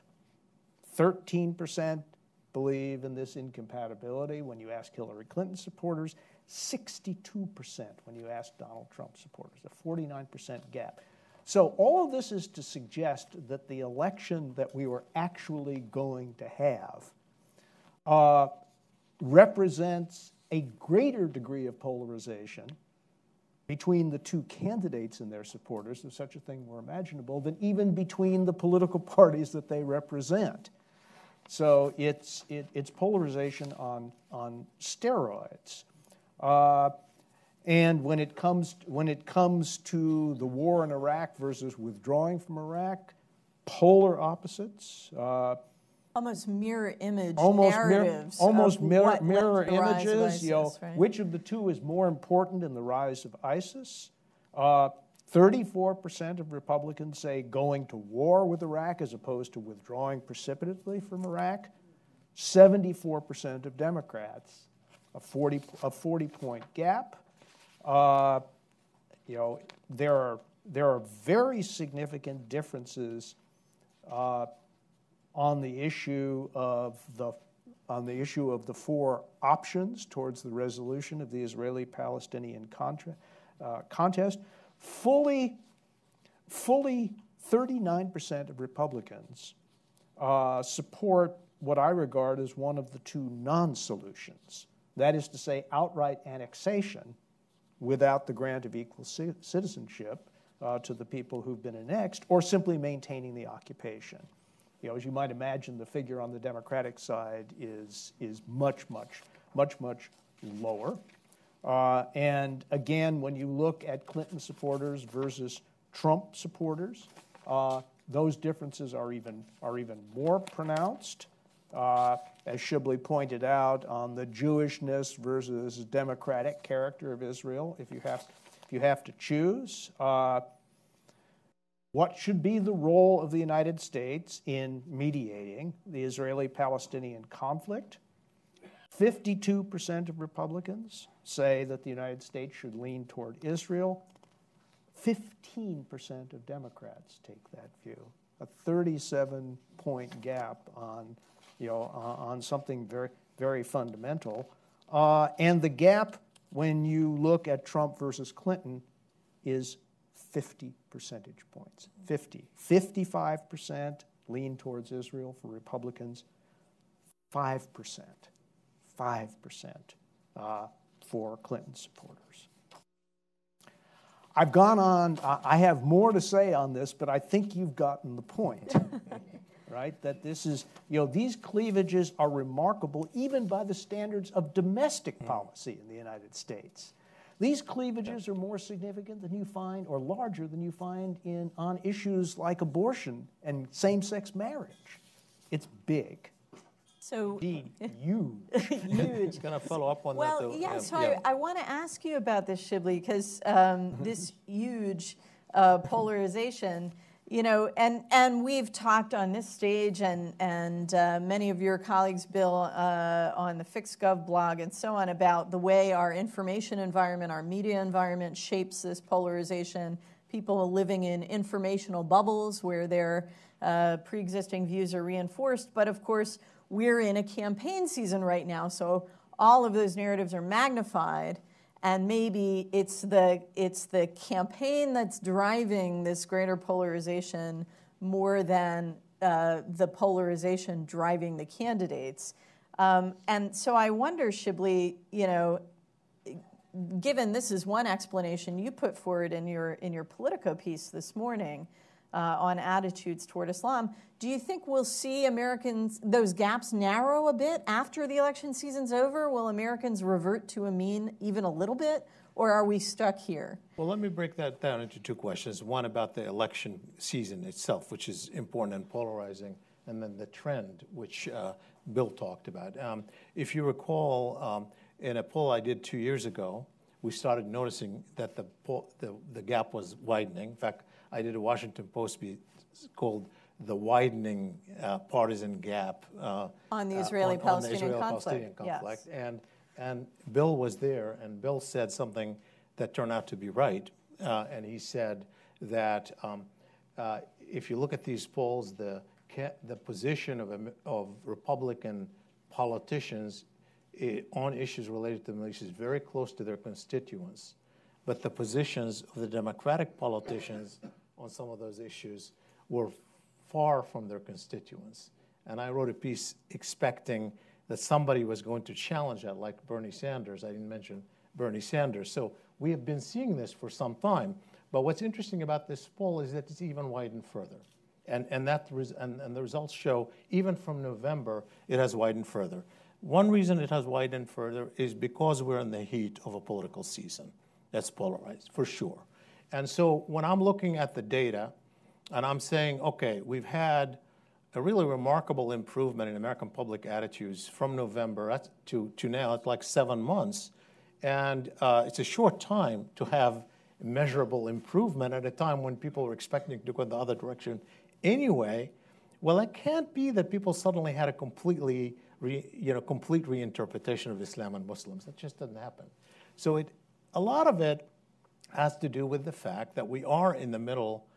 13% believe in this incompatibility when you ask Hillary Clinton supporters, 62% when you ask Donald Trump supporters, a 49% gap. So all of this is to suggest that the election that we were actually going to have represents a greater degree of polarization between the two candidates and their supporters, if such a thing were imaginable, than even between the political parties that they represent. So it's polarization on steroids. And when it comes to the war in Iraq versus withdrawing from Iraq, polar opposites. Almost mirror image narratives. Almost mirror images. ISIS, you know, right? Which of the two is more important in the rise of ISIS? 34% of Republicans say going to war with Iraq as opposed to withdrawing precipitately from Iraq. 74% of Democrats, a 40-point gap. You know, there are very significant differences on the issue of the four options towards the resolution of the Israeli-Palestinian contest. Fully 39% of Republicans support what I regard as one of the two non-solutions. That is to say, outright annexation without the grant of equal citizenship to the people who've been annexed, or simply maintaining the occupation. You know, as you might imagine, the figure on the Democratic side is much lower. And again, when you look at Clinton supporters versus Trump supporters, those differences are even more pronounced. As Shibley pointed out, on the Jewishness versus democratic character of Israel, if you have to choose. What should be the role of the United States in mediating the Israeli-Palestinian conflict? 52% of Republicans say that the United States should lean toward Israel. 15% of Democrats take that view. A 37-point gap on, on something very, very fundamental. And the gap, when you look at Trump versus Clinton, is 50 percentage points. 55% lean towards Israel for Republicans, 5% for Clinton supporters. I've gone on, I have more to say on this, but I think you've gotten the point, right? That this is, these cleavages are remarkable even by the standards of domestic policy in the United States. These cleavages are more significant than you find, or larger than you find on issues like abortion and same-sex marriage. It's big. So huge. Huge. Going to follow up on that. Well, yeah. So I want to ask you about this, Shibley, because this huge polarization. And we've talked on this stage, and many of your colleagues, Bill, on the FixGov blog and so on, about the way our information environment, our media environment shapes this polarization. People living in informational bubbles where their pre-existing views are reinforced. But of course, we're in a campaign season right now, so all of those narratives are magnified. And maybe it's the campaign that's driving this greater polarization more than the polarization driving the candidates. And so I wonder, Shibley, given this is one explanation you put forward in your Politico piece this morning on attitudes toward Islam, do you think we'll see those gaps narrow a bit after the election season's over? Will Americans revert to a mean even a little bit, or are we stuck here? Well, let me break that down into two questions. One about the election season itself, which is important and polarizing, and then the trend, which Bill talked about. If you recall, in a poll I did 2 years ago, we started noticing that the gap was widening. In fact, I did a Washington Post piece called "The Widening Partisan Gap" on the Israeli-Palestinian conflict. Yes. And Bill was there, and Bill said something that turned out to be right. And he said that if you look at these polls, the position of Republican politicians on issues related to the Middle East is very close to their constituents, but the positions of the Democratic politicians on some of those issues were far from their constituents. And I wrote a piece expecting that somebody was going to challenge that, like Bernie Sanders. I didn't mention Bernie Sanders. So we have been seeing this for some time. But what's interesting about this poll is that it's even widened further. And the results show, even from November, it has widened further. One reason it has widened further is because we're in the heat of a political season that's polarized, for sure. And so when I'm looking at the data and I'm saying, okay, we've had a really remarkable improvement in American public attitudes from November to now. It's like 7 months. And it's a short time to have measurable improvement at a time when people were expecting to go the other direction anyway. Well, it can't be that people suddenly had a complete reinterpretation of Islam and Muslims. That just doesn't happen. So a lot of it has to do with the fact that we are in the middle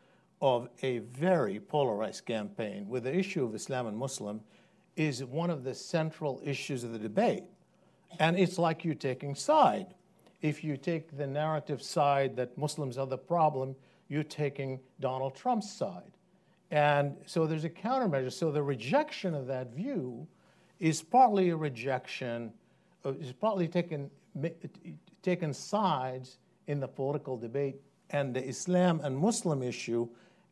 of a very polarized campaign, where the issue of Islam and Muslim is one of the central issues of the debate. And it's like you taking side. If you take the narrative side that Muslims are the problem, you're taking Donald Trump's side. And so there's a countermeasure. So the rejection of that view is partly a rejection, is partly taken sides in the political debate, and the Islam and Muslim issue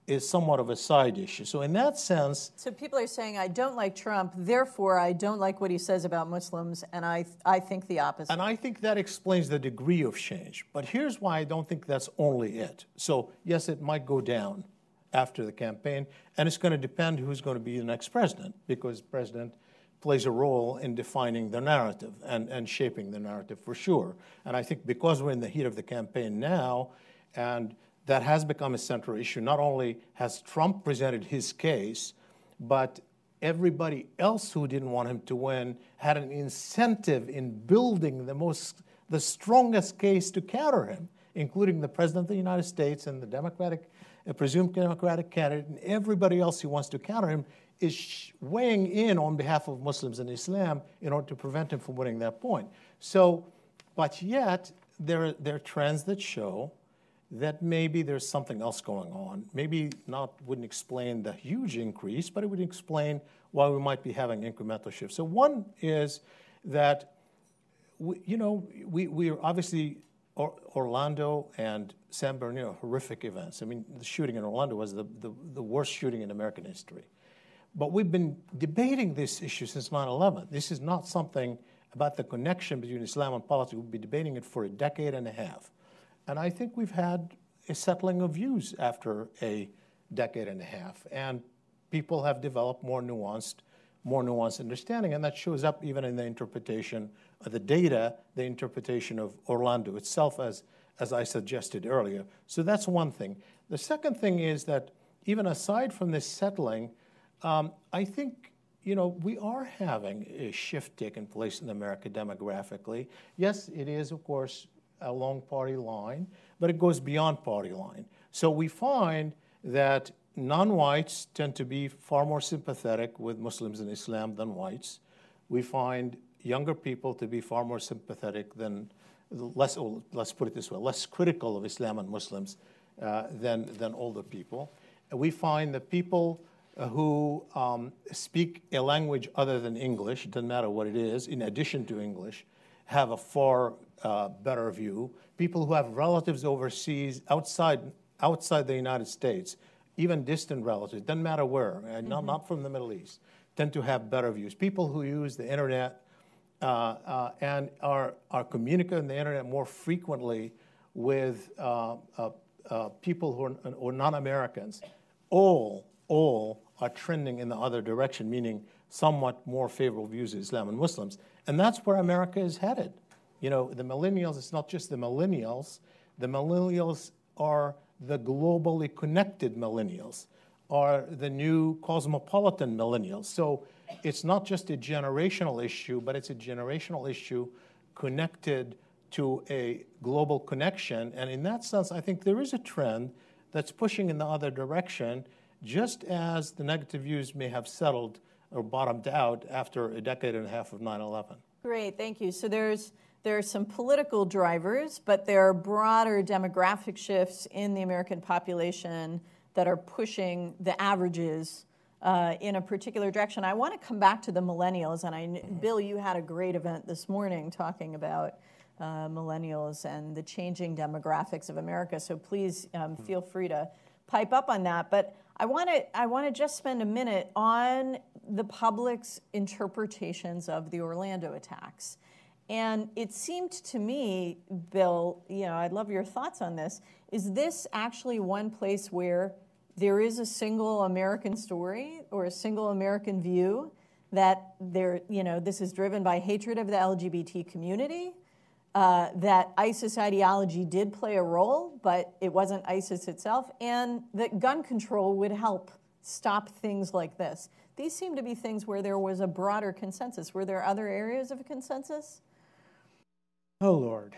is somewhat of a side issue. So in that sense... So people are saying, I don't like Trump, therefore I don't like what he says about Muslims, and I think the opposite. And I think that explains the degree of change. But here's why I don't think that's only it. So yes, it might go down after the campaign, and it's going to depend who's going to be the next president, because the president plays a role in defining the narrative and shaping the narrative for sure. And I think because we're in the heat of the campaign now, and that has become a central issue. Not only has Trump presented his case, but everybody else who didn't want him to win had an incentive in building the strongest case to counter him, including the President of the United States and the presumed Democratic candidate, and everybody else who wants to counter him is weighing in on behalf of Muslims and Islam in order to prevent him from winning that point. So, but yet, there are trends that show that maybe there's something else going on. Maybe wouldn't explain the huge increase, but it would explain why we might be having incremental shifts. So one is that, we are obviously, Orlando and San Bernardino, horrific events. I mean, the shooting in Orlando was the worst shooting in American history. But we've been debating this issue since 9/11. This is not something about the connection between Islam and politics. We've been debating it for a decade and a half. And I think we've had a settling of views after a decade and a half. And people have developed more nuanced understanding. And that shows up even in the interpretation of the data, the interpretation of Orlando itself, as I suggested earlier. So that's one thing. The second thing is that even aside from this settling, I think, we are having a shift taking place in America demographically. Yes, it is, of course, along party line, but it goes beyond party line. So we find that non-whites tend to be far more sympathetic with Muslims and Islam than whites. We find younger people to be far more sympathetic let's put it this way, less critical of Islam and Muslims than older people. And we find that people who speak a language other than English, it doesn't matter what it is, in addition to English, have a far better view. People who have relatives overseas, outside the United States, even distant relatives, doesn't matter where, not from the Middle East, tend to have better views. People who use the internet and are communicating on the internet more frequently with people who are non-Americans, all are trending in the other direction, meaning somewhat more favorable views of Islam and Muslims. And that's where America is headed. The millennials, it's not just the millennials. The millennials are the globally connected millennials, are the new cosmopolitan millennials. So it's not just a generational issue, but it's a generational issue connected to a global connection. And in that sense, I think there is a trend that's pushing in the other direction, just as the negative views may have settled or bottomed out after a decade and a half of 9/11. Great, thank you. So there are some political drivers, but there are broader demographic shifts in the American population that are pushing the averages in a particular direction. I want to come back to the millennials, and Bill, you had a great event this morning talking about millennials and the changing demographics of America. So please feel free to pipe up on that. But I want to just spend a minute on the public's interpretations of the Orlando attacks. And it seemed to me, Bill, I'd love your thoughts on this. Is this actually one place where there is a single American story or a single American view that this is driven by hatred of the LGBT community, that ISIS ideology did play a role, but it wasn't ISIS itself, and that gun control would help stop things like this? These seem to be things where there was a broader consensus. Were there other areas of consensus? Oh, Lord.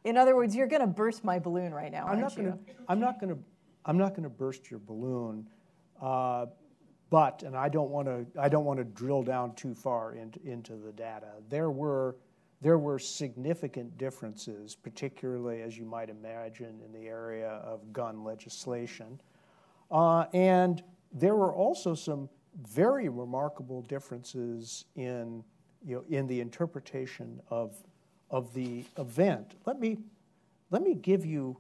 In other words, you're going to burst my balloon right now, aren't you? I'm not going to burst your balloon, but, and I don't want to drill down too far into the data. There were significant differences, particularly as you might imagine in the area of gun legislation, and there were also some very remarkable differences in the interpretation of the event. Let me give you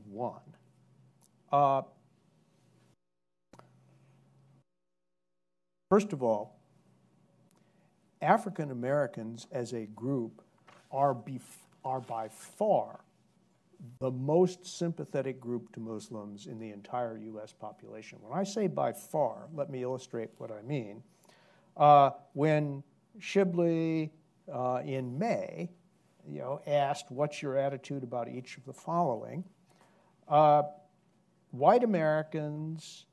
one. First of all, African Americans as a group are by far the most sympathetic group to Muslims in the entire U.S. population. When I say by far, let me illustrate what I mean. When Shibley in May, asked, "What's your attitude about each of the following?" White Americans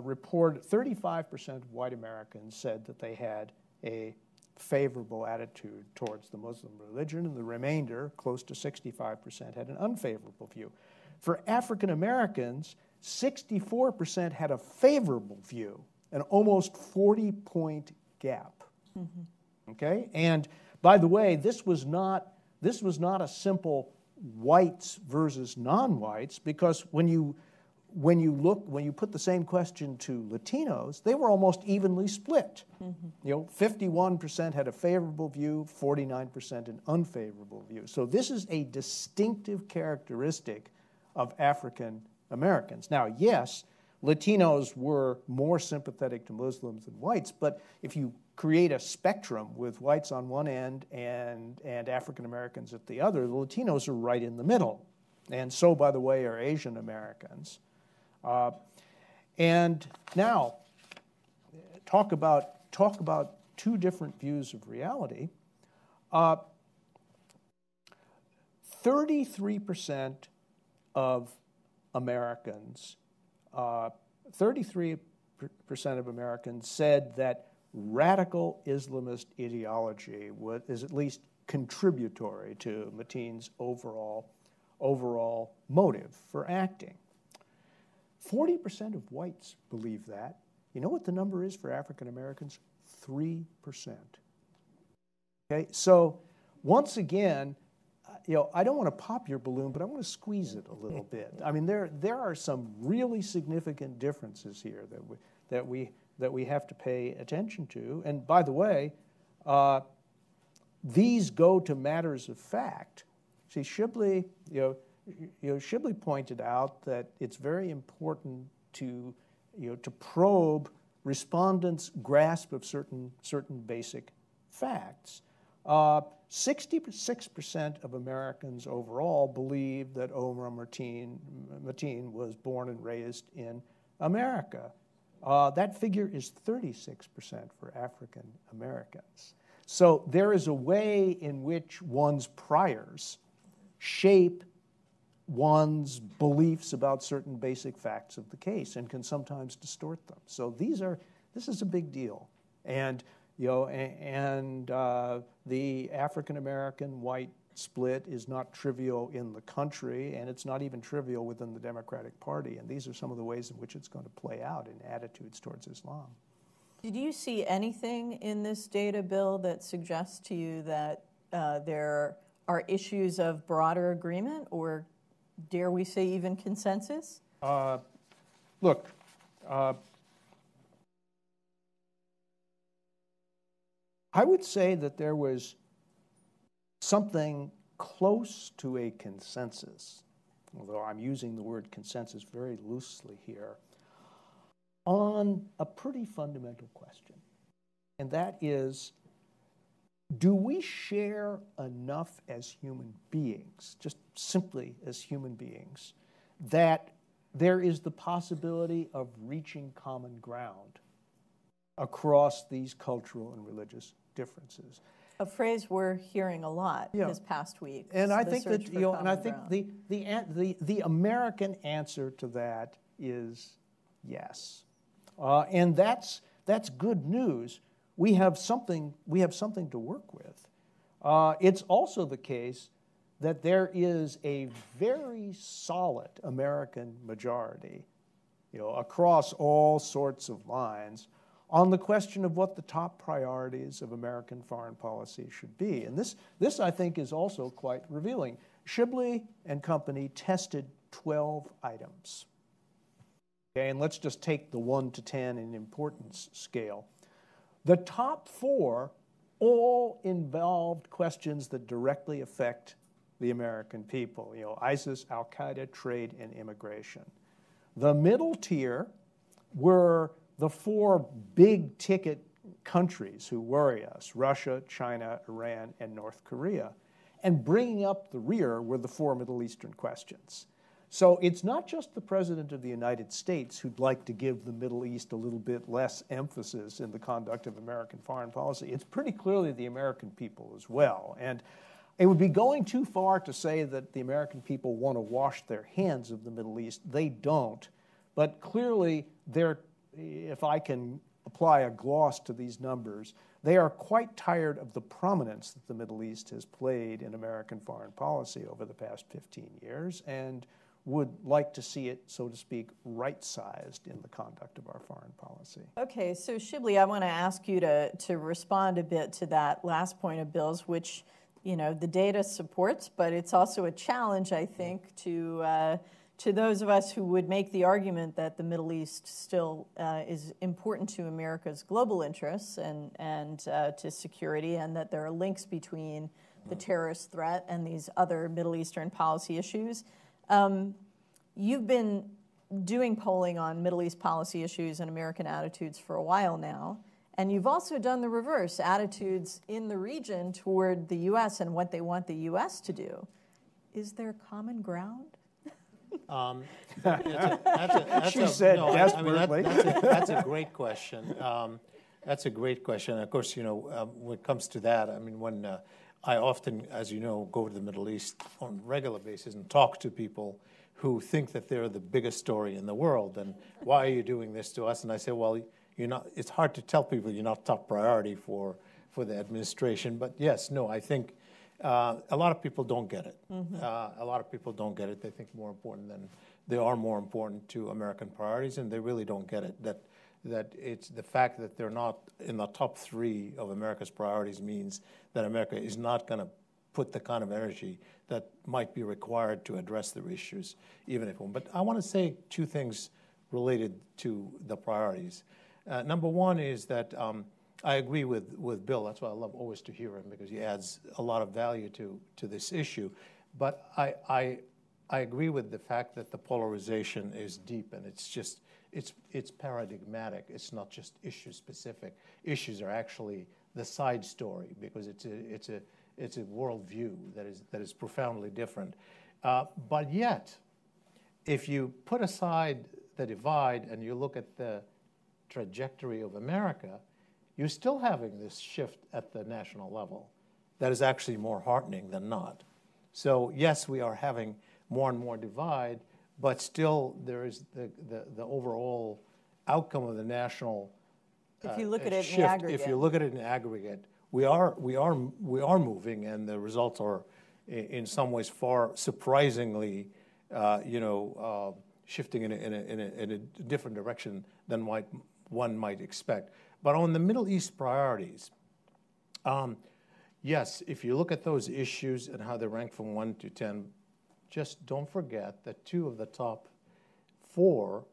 reported 35% of white Americans said that they had a favorable attitude towards the Muslim religion, and the remainder, close to 65%, had an unfavorable view. For African Americans, 64% had a favorable view, an almost 40-point gap. Mm-hmm. Okay, and by the way, this was not a simple whites versus non-whites, because when you put the same question to Latinos, they were almost evenly split. Mm-hmm. 51% had a favorable view, 49% an unfavorable view. So this is a distinctive characteristic of African Americans. Now, yes, Latinos were more sympathetic to Muslims than whites, but if you create a spectrum with whites on one end and African Americans at the other, the Latinos are right in the middle. And so, by the way, are Asian Americans. And now, talk about two different views of reality. 33% of Americans, 33% of Americans said that radical Islamist ideology is at least contributory to Mateen's overall motive for acting. 40% of whites believe that. You know what the number is for African Americans? 3%. Okay, so once again, I don't want to pop your balloon, but I want to squeeze it a little bit. I mean, there are some really significant differences here that we have to pay attention to. And by the way, these go to matters of fact. See, Shibley, Shibley pointed out that it's very important to probe respondents' grasp of certain basic facts. 66% of Americans overall believe that Omar Mateen was born and raised in America. That figure is 36% for African Americans. So there is a way in which one's priors shape one's beliefs about certain basic facts of the case and can sometimes distort them. So this is a big deal. And the African American white split is not trivial in the country, and it's not even trivial within the Democratic Party. And these are some of the ways in which it's going to play out in attitudes towards Islam. Did you see anything in this data, Bill, that suggests to you that there are issues of broader agreement, or dare we say even consensus? Look, I would say that there was something close to a consensus, although I'm using the word consensus very loosely here, on a pretty fundamental question. And that is, do we share enough as human beings, just simply as human beings, that there is the possibility of reaching common ground across these cultural and religious differences? A phrase we're hearing a lot this past week. And I think that, and I think the American answer to that is yes, and that's good news. We have something to work with. It's also the case that there is a very solid American majority, across all sorts of lines, on the question of what the top priorities of American foreign policy should be. And this I think, is also quite revealing. Shibley and company tested 12 items. Okay, and let's just take the 1 to 10 in importance scale. The top 4 all involved questions that directly affect the American people, ISIS, Al-Qaeda, trade, and immigration. The middle tier were the 4 big-ticket countries who worry us: Russia, China, Iran, and North Korea. And bringing up the rear were the 4 Middle Eastern questions. So it's not just the President of the United States who'd like to give the Middle East a little bit less emphasis in the conduct of American foreign policy. It's pretty clearly the American people as well. And it would be going too far to say that the American people want to wash their hands of the Middle East. They don't. But clearly, if I can apply a gloss to these numbers, they are quite tired of the prominence that the Middle East has played in American foreign policy over the past 15 years and would like to see it, so to speak, right-sized in the conduct of our foreign policy. Okay, so Shibley, I want to ask you to respond a bit to that last point of Bill's, which the data supports, but it's also a challenge, I think, to those of us who would make the argument that the Middle East still is important to America's global interests and to security, and that there are links between the terrorist threat and these other Middle Eastern policy issues. You've been doing polling on Middle East policy issues and American attitudes for a while now, and you've also done the reverse, attitudes in the region toward the U.S. and what they want the U.S. to do. Is there common ground? She said desperately. That's a great question. That's a great question. Of course, when it comes to that, when I often, as you know, go to the Middle East on a regular basis and talk to people who think that they're the biggest story in the world, and why are you doing this to us? And I say, well, it's hard to tell people you're not top priority for the administration. But yes, no, I think a lot of people don't get it. Mm-hmm. A lot of people don't get it. They think they are more important to American priorities, and they really don't get it. That it's the fact that they're not in the top 3 of America's priorities means that America is not going to put the kind of energy that might be required to address the issues, even if one. But I want to say 2 things related to the priorities. Number one is that I agree with Bill. That's why I love always to hear him, because he adds a lot of value to this issue. But I agree with the fact that the polarization is deep, and it's paradigmatic. It's not just issue specific. Issues are actually the side story, because it's a worldview that is profoundly different. But yet, if you put aside the divide and you look at the trajectory of America, you're still having this shift at the national level that is actually more heartening than not. So yes, we are having more and more divide, but still there is the overall outcome of the national if you look at it shift. In the aggregate. If you look at it in aggregate, we are moving, and the results are in some ways far surprisingly, shifting in a different direction than one might expect. But on the Middle East priorities, yes, if you look at those issues and how they rank from 1 to 10, just don't forget that 2 of the top 4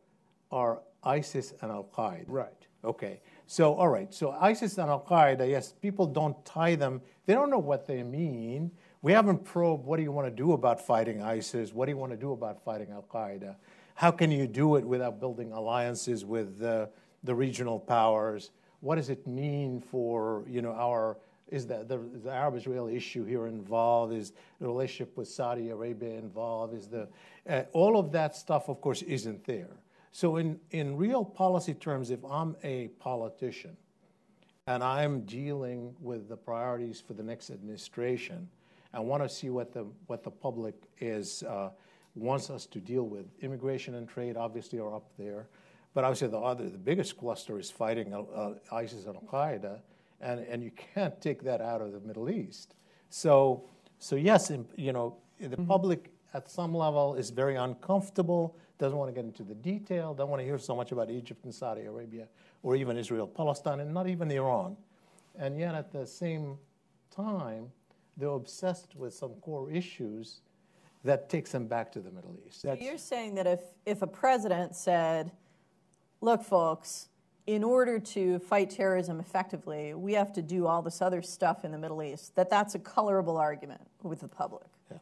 are ISIS and Al-Qaeda. Right. Okay. So, all right. So ISIS and Al-Qaeda, yes, people don't tie them. They don't know what they mean. We haven't probed what do you want to do about fighting ISIS? What do you want to do about fighting Al-Qaeda? How can you do it without building alliances with the regional powers? What does it mean for, is the Arab-Israeli issue here involved? Is the relationship with Saudi Arabia involved? Is all of that stuff, of course, isn't there. So in real policy terms, if I'm a politician and I'm dealing with the priorities for the next administration, I want to see what the public wants us to deal with. Immigration and trade obviously are up there, but obviously the biggest cluster is fighting ISIS and Al-Qaeda, and you can't take that out of the Middle East. So yes, the public at some level is very uncomfortable, doesn't want to get into the detail, doesn't want to hear so much about Egypt and Saudi Arabia, or even Israel, Palestine, and not even Iran. And yet at the same time, they're obsessed with some core issues that takes them back to the Middle East. So you're saying that if a president said, look, folks, in order to fight terrorism effectively, we have to do all this other stuff in the Middle East, that's a colorable argument with the public. Yeah.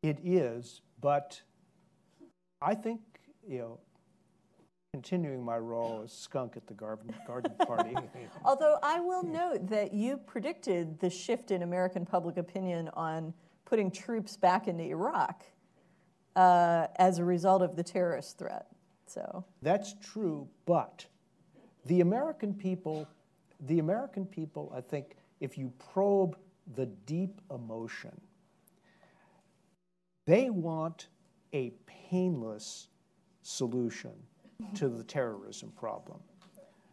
It is, but I think, continuing my role as skunk at the garden party. Although I will note that you predicted the shift in American public opinion on putting troops back into Iraq as a result of the terrorist threat. So that's true, but the American people, I think, if you probe the deep emotion, they want a painless solution to the terrorism problem.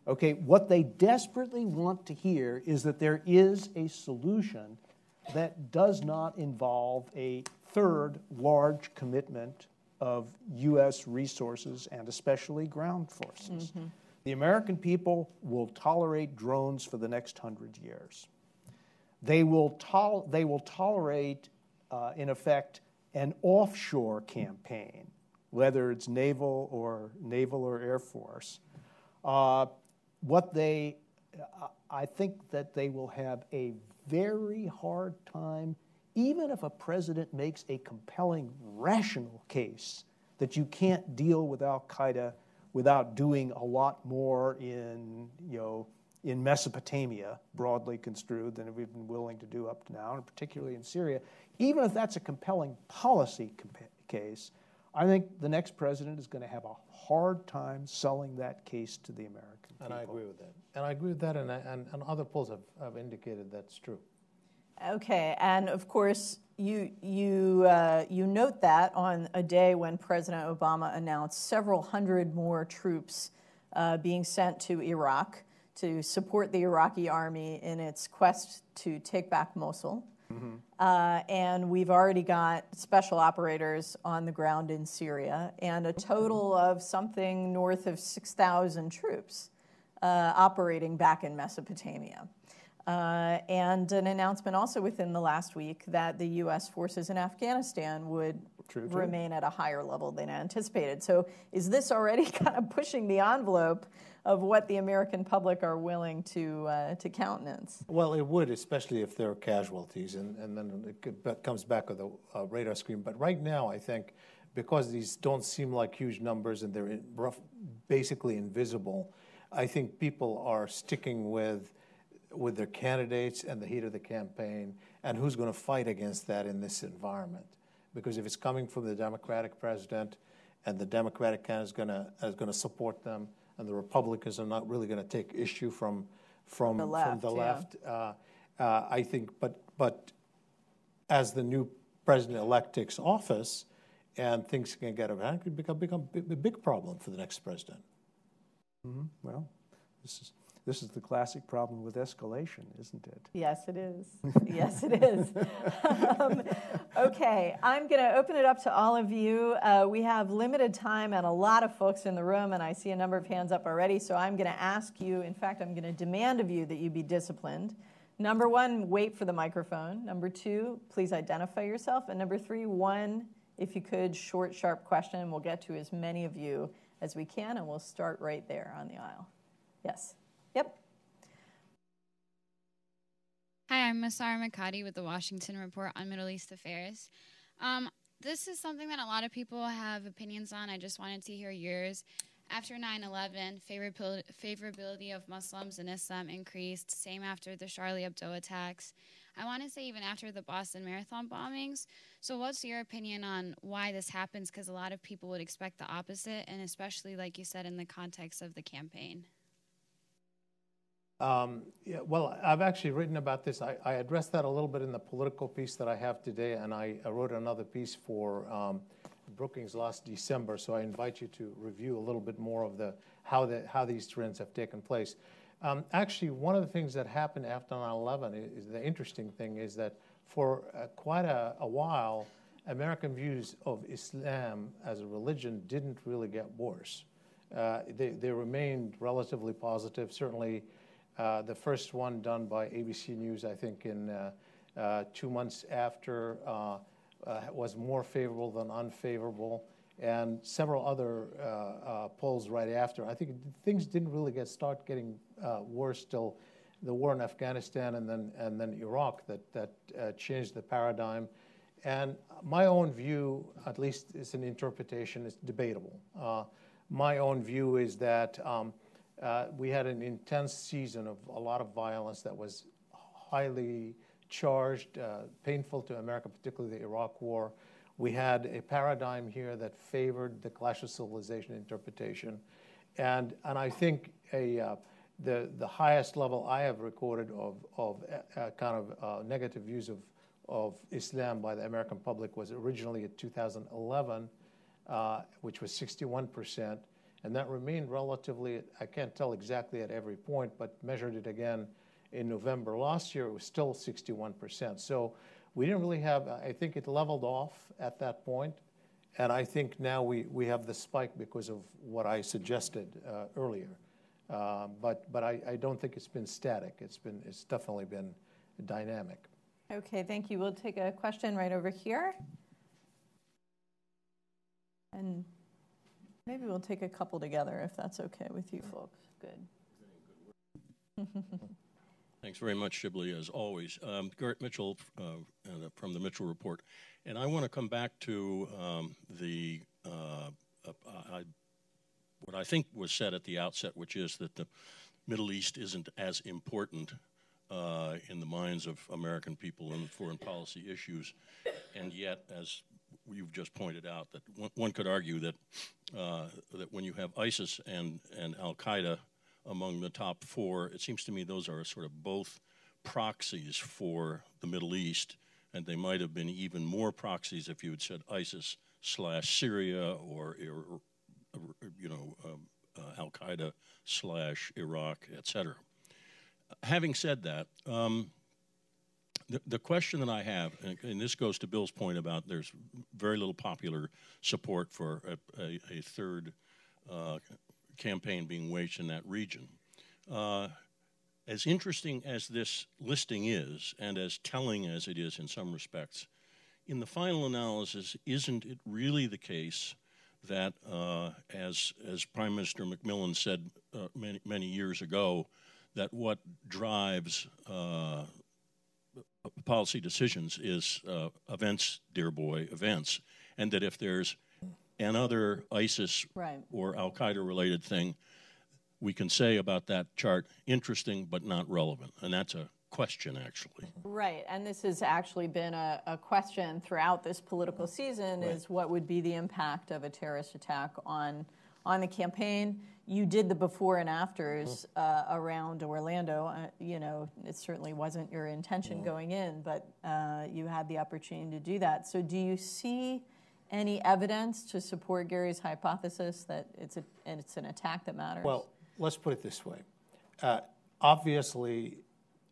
Okay, what they desperately want to hear is that there is a solution that does not involve a third large commitment of U.S. resources and especially ground forces. Mm-hmm. The American people will tolerate drones for the next 100 years. They will tolerate, in effect, an offshore campaign, whether it's naval or Air Force. I think that they will have a very hard time, even if a president makes a compelling, rational case that you can't deal with Al-Qaeda without doing a lot more in Mesopotamia, broadly construed, than we've been willing to do up to now, and particularly in Syria. Even if that's a compelling policy case, I think the next president is going to have a hard time selling that case to the American people. And I agree with that. And other polls have indicated that's true. Okay, and of course, you note that on a day when President Obama announced several hundred more troops being sent to Iraq to support the Iraqi army in its quest to take back Mosul. Mm-hmm. And we've already got special operators on the ground in Syria, and a total of something north of 6,000 troops operating back in Mesopotamia. And an announcement also within the last week that the U.S. forces in Afghanistan would remain at a higher level than anticipated. So is this already kind of pushing the envelope of what the American public are willing to countenance? Well, it would, especially if there are casualties, and then it comes back on the radar screen. But right now, I think, because these don't seem like huge numbers and they're basically invisible, I think people are sticking with their candidates and the heat of the campaign and who's going to fight against that in this environment. Because if it's coming from the Democratic president and the Democratic candidate is going to support them, and the Republicans are not really going to take issue from the left. I think, but as the new president-elect takes office and things can get around, it could become a big problem for the next president. Mm-hmm. Well, this This is the classic problem with escalation, isn't it? Yes, it is. Yes, it is. Okay, I'm going to open it up to all of you. We have limited time and a lot of folks in the room, and I see a number of hands up already, so I'm going to ask you, in fact, I'm going to demand of you that you be disciplined. Number one, wait for the microphone. Number two, please identify yourself. And number three, one, if you could, short, sharp question, and we'll get to as many of you as we can, and we'll start right there on the aisle. Yes. Yep. Hi, I'm Masara Makati with the Washington Report on Middle East Affairs. This is something that a lot of people have opinions on. I just wanted to hear yours. After 9/11, favorability of Muslims and Islam increased, same after the Charlie Hebdo attacks. I want to say even after the Boston Marathon bombings. So what's your opinion on why this happens? Because a lot of people would expect the opposite, and especially, like you said, in the context of the campaign. Yeah, well, I've actually written about this. I addressed that a little bit in the political piece that I have today, and I wrote another piece for Brookings last December. So I invite you to review a little bit more of how these trends have taken place. Actually, one of the things that happened after 9/11 is the interesting thing is that for quite a while, American views of Islam as a religion didn't really get worse. They remained relatively positive. Certainly, the first one done by ABC News, I think, in 2 months after, was more favorable than unfavorable, and several other polls right after. I think things didn't really start getting worse till the war in Afghanistan and then Iraq that changed the paradigm. And my own view, at least it's an interpretation, it's debatable. My own view is that we had an intense season of a lot of violence that was highly charged, painful to America, particularly the Iraq War. We had a paradigm here that favored the clash of civilization interpretation. And I think the highest level I have recorded of kind of negative views of Islam by the American public was originally in 2011, which was 61%. And that remained relatively, I can't tell exactly at every point, but measured it again in November last year, it was still 61%. So we didn't really have, I think it leveled off at that point. And I think now we have the spike because of what I suggested earlier. But I don't think it's been static. It's definitely been dynamic. Okay, thank you. We'll take a question right over here. And maybe we'll take a couple together if that's okay with you folks. Good. Thanks very much, Shibley, as always. Garrett Mitchell from the Mitchell Report. And I want to come back to what I think was said at the outset, which is that the Middle East isn't as important in the minds of American people in foreign policy issues. And yet, as you've just pointed out, that one could argue that that when you have ISIS and Al-Qaeda among the top four, it seems to me those are sort of both proxies for the Middle East, and they might have been even more proxies if you had said ISIS/Syria or Al-Qaeda/Iraq, etc. Having said that, the question that I have, and this goes to Bill's point about there's very little popular support for a third campaign being waged in that region. As interesting as this listing is, and as telling as it is in some respects, in the final analysis, isn't it really the case that, as Prime Minister Macmillan said many years ago, that what drives policy decisions is events, dear boy, events, and that if there's another ISIS or Al-Qaeda related thing, we can say about that chart, interesting but not relevant. And that's a question, actually. Right, and this has actually been a question throughout this political season, is what would be the impact of a terrorist attack on the campaign. You did the before and afters around Orlando. It certainly wasn't your intention going in, but you had the opportunity to do that. So do you see any evidence to support Gary's hypothesis that it's an attack that matters? Well, let's put it this way. obviously,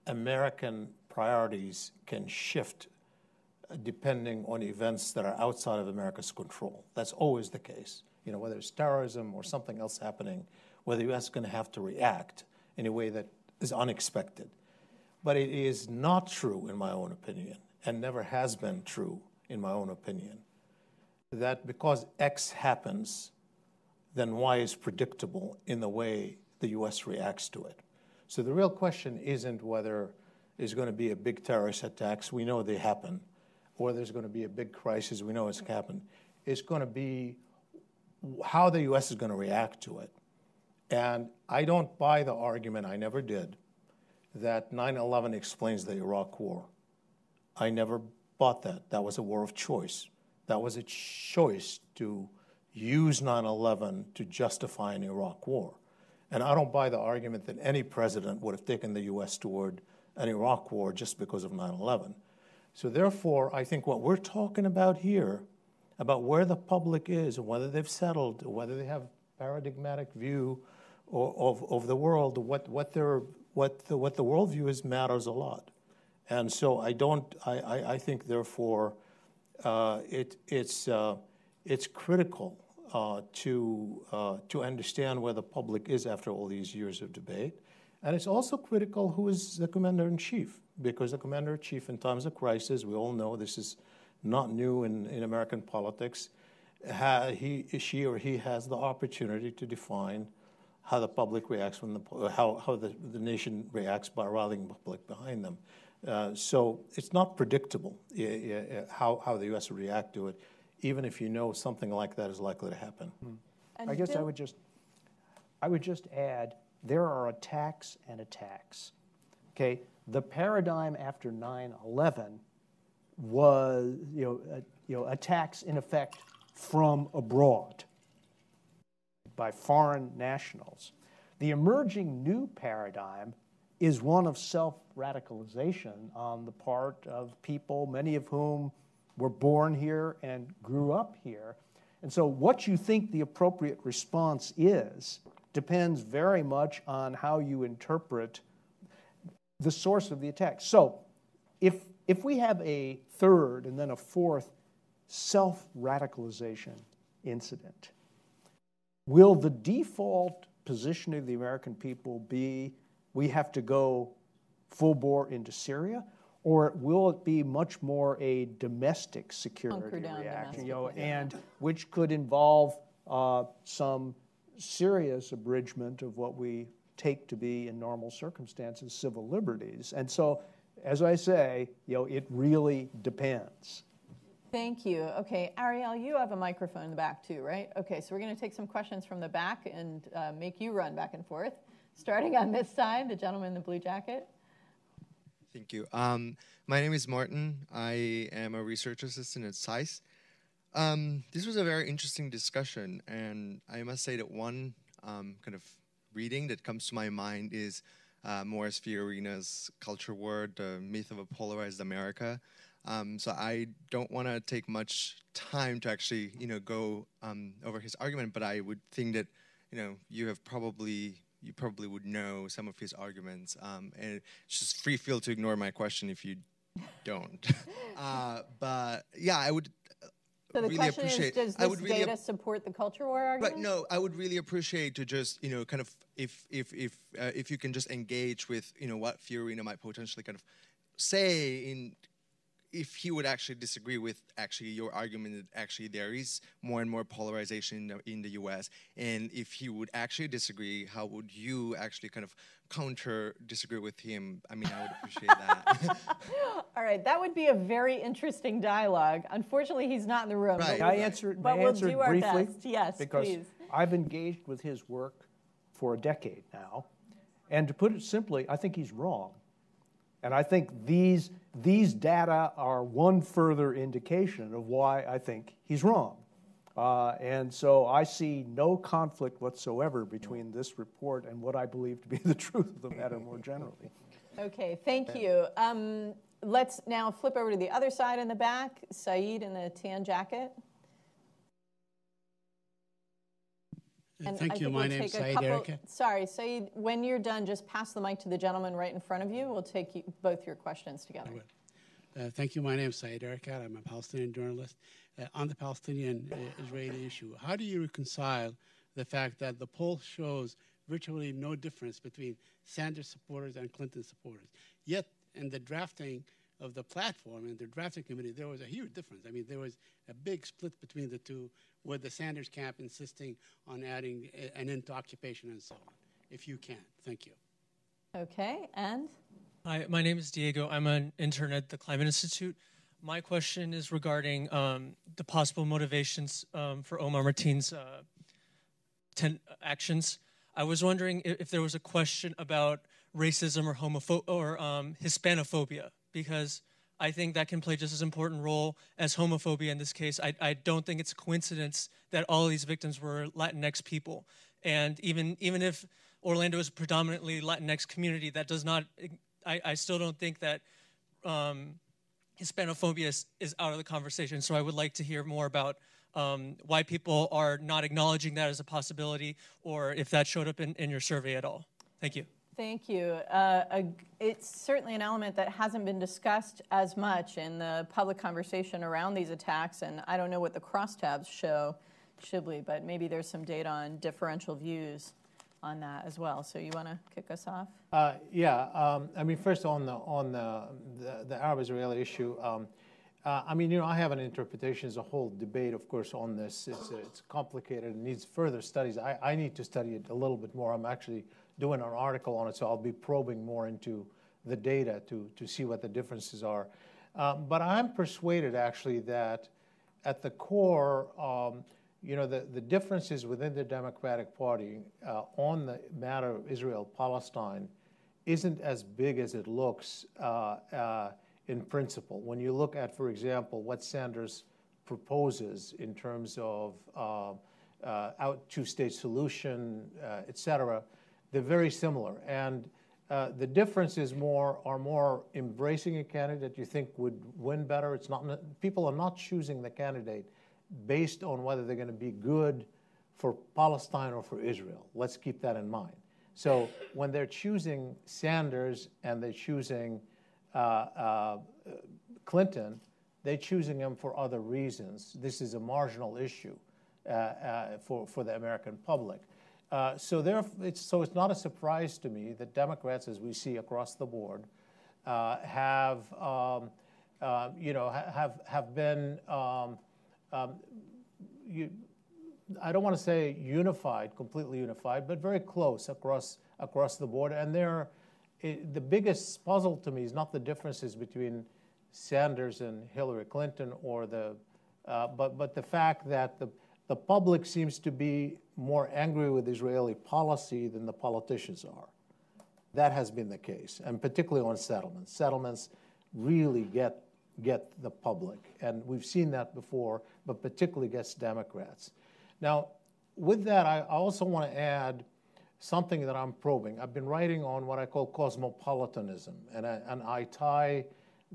American priorities can shift depending on events that are outside of America's control. That's always the case. You know, whether it's terrorism or something else happening, where the U.S. is going to have to react in a way that is unexpected. But it is not true, in my own opinion, and never has been true, in my own opinion, that because X happens, then Y is predictable in the way the U.S. reacts to it. So the real question isn't whether there's going to be a big terrorist attacks, we know they happen, or there's going to be a big crisis, we know it's going to happen. It's going to be how the U.S. is going to react to it. And I don't buy the argument, I never did, that 9/11 explains the Iraq War. I never bought that. That was a war of choice. That was a choice to use 9/11 to justify an Iraq war. And I don't buy the argument that any president would have taken the U.S. toward an Iraq war just because of 9/11. So therefore, I think what we're talking about here, about where the public is and whether they've settled, or whether they have a paradigmatic view of the world, what the worldview is matters a lot. And so I think therefore it's critical to understand where the public is after all these years of debate. And it's also critical who is the commander-in-chief, because the commander-in-chief in times of crisis, we all know this is not new in American politics, she or he has the opportunity to define how the public reacts when how the nation reacts by rallying the public behind them. So it's not predictable how the U.S. will react to it, even if you know something like that is likely to happen. I guess I would just add, there are attacks and attacks. Okay, the paradigm after 9/11 was attacks in effect from abroad by foreign nationals. The emerging new paradigm is one of self-radicalization on the part of people, many of whom were born here and grew up here. And so what you think the appropriate response is depends very much on how you interpret the source of the attack. So if we have a third and then a fourth self-radicalization incident, will the default position of the American people be we have to go full bore into Syria, or will it be much more a domestic security reaction, and which could involve some serious abridgment of what we take to be in normal circumstances civil liberties? And so, as I say, it really depends. Thank you. Okay, Ariel, you have a microphone in the back too, right? Okay, so we're going to take some questions from the back and make you run back and forth. Starting on this side, the gentleman in the blue jacket. Thank you. My name is Martin. I am a research assistant at SAIS. This was a very interesting discussion, and I must say that one kind of reading that comes to my mind is Morris Fiorina's Culture War, The Myth of a Polarized America. So I don't want to take much time to actually, go over his argument, but I would think that, you probably would know some of his arguments, and it's just free feel to ignore my question if you don't. But yeah, I would. So the really question appreciate. is, does this data support the culture war argument? But no, I would really appreciate to just kind of if you can just engage with what Fiorina might potentially kind of say if he would actually disagree with your argument that actually there is more and more polarization in the U.S. and if he would actually disagree, how would you actually kind of disagree with him? I mean, I would appreciate that. All right, that would be a very interesting dialogue. Unfortunately, he's not in the room. Right. May I answer it briefly? best? Yes, because please. I've engaged with his work for a decade now, and to put it simply, I think he's wrong. And I think these data are one further indication of why I think he's wrong. And so I see no conflict whatsoever between this report and what I believe to be the truth of the matter more generally. Okay, thank you. Let's now flip over to the other side in the back. Saeed in the tan jacket. And Thank you. My name is Saeed Erica. Sorry, Saeed, when you're done, just pass the mic to the gentleman right in front of you. We'll take both your questions together. Thank you. My name is Saeed Erica. I'm a Palestinian journalist. On the Palestinian-Israeli issue, how do you reconcile the fact that the poll shows virtually no difference between Sanders supporters and Clinton supporters? Yet, in the drafting of the platform and the drafting committee, there was a huge difference. I mean, there was a big split between the two, with the Sanders camp insisting on adding an end to occupation and so on. If you can. Thank you. Okay, and? Hi, my name is Diego. I'm an intern at the Climate Institute. My question is regarding the possible motivations for Omar Martin's actions. I was wondering if there was a question about racism or Hispanophobia, because I think that can play just as important role as homophobia in this case. I don't think it's a coincidence that all of these victims were Latinx people. And even if Orlando is a predominantly Latinx community, that does not, I still don't think that Hispanophobia is out of the conversation. So I would like to hear more about why people are not acknowledging that as a possibility, or if that showed up in your survey at all. Thank you. Thank you. It's certainly an element that hasn't been discussed as much in the public conversation around these attacks, and I don't know what the crosstabs show, Shibley, but maybe there's some data on differential views on that as well. So you want to kick us off? Yeah. I mean, first on the Arab-Israeli issue. I mean, you know, I have an interpretation. There's a whole debate, of course, on this. It's complicated and needs further studies. I need to study it a little bit more. I'm actually doing an article on it, so I'll be probing more into the data to see what the differences are. But I'm persuaded, actually, that at the core, you know, the differences within the Democratic Party on the matter of Israel-Palestine isn't as big as it looks in principle. When you look at, for example, what Sanders proposes in terms of two-state solution, et cetera, they're very similar. And the differences are more embracing a candidate you think would win better. It's not, people are not choosing the candidate based on whether they're going to be good for Palestine or for Israel. Let's keep that in mind. So when they're choosing Sanders and they're choosing Clinton, they're choosing him for other reasons. This is a marginal issue for the American public. So it's not a surprise to me that Democrats, as we see across the board, have been I don't want to say unified, completely unified, but very close across the board. And the biggest puzzle to me is not the differences between Sanders and Hillary Clinton, or but the fact that the public seems to be more angry with Israeli policy than the politicians are. That has been the case, and particularly on settlements. Settlements really get the public, and we've seen that before, but particularly gets Democrats. Now, with that, I also want to add something that I'm probing. I've been writing on what I call cosmopolitanism, and I tie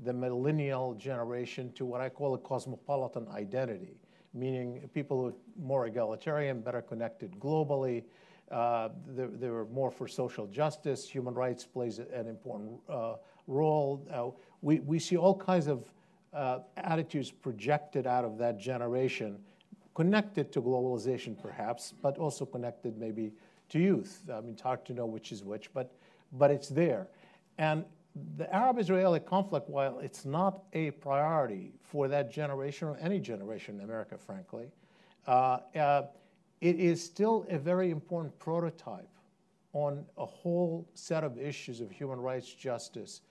the millennial generation to what I call a cosmopolitan identity, meaning people who are more egalitarian, better connected globally. They're more for social justice. Human rights plays an important role. We see all kinds of attitudes projected out of that generation, connected to globalization perhaps, but also connected maybe to youth. I mean, it's hard to know which is which, but it's there. And the Arab-Israeli conflict, while it's not a priority for that generation or any generation in America, frankly, it is still a very important prototype on a whole set of issues of human rights, justice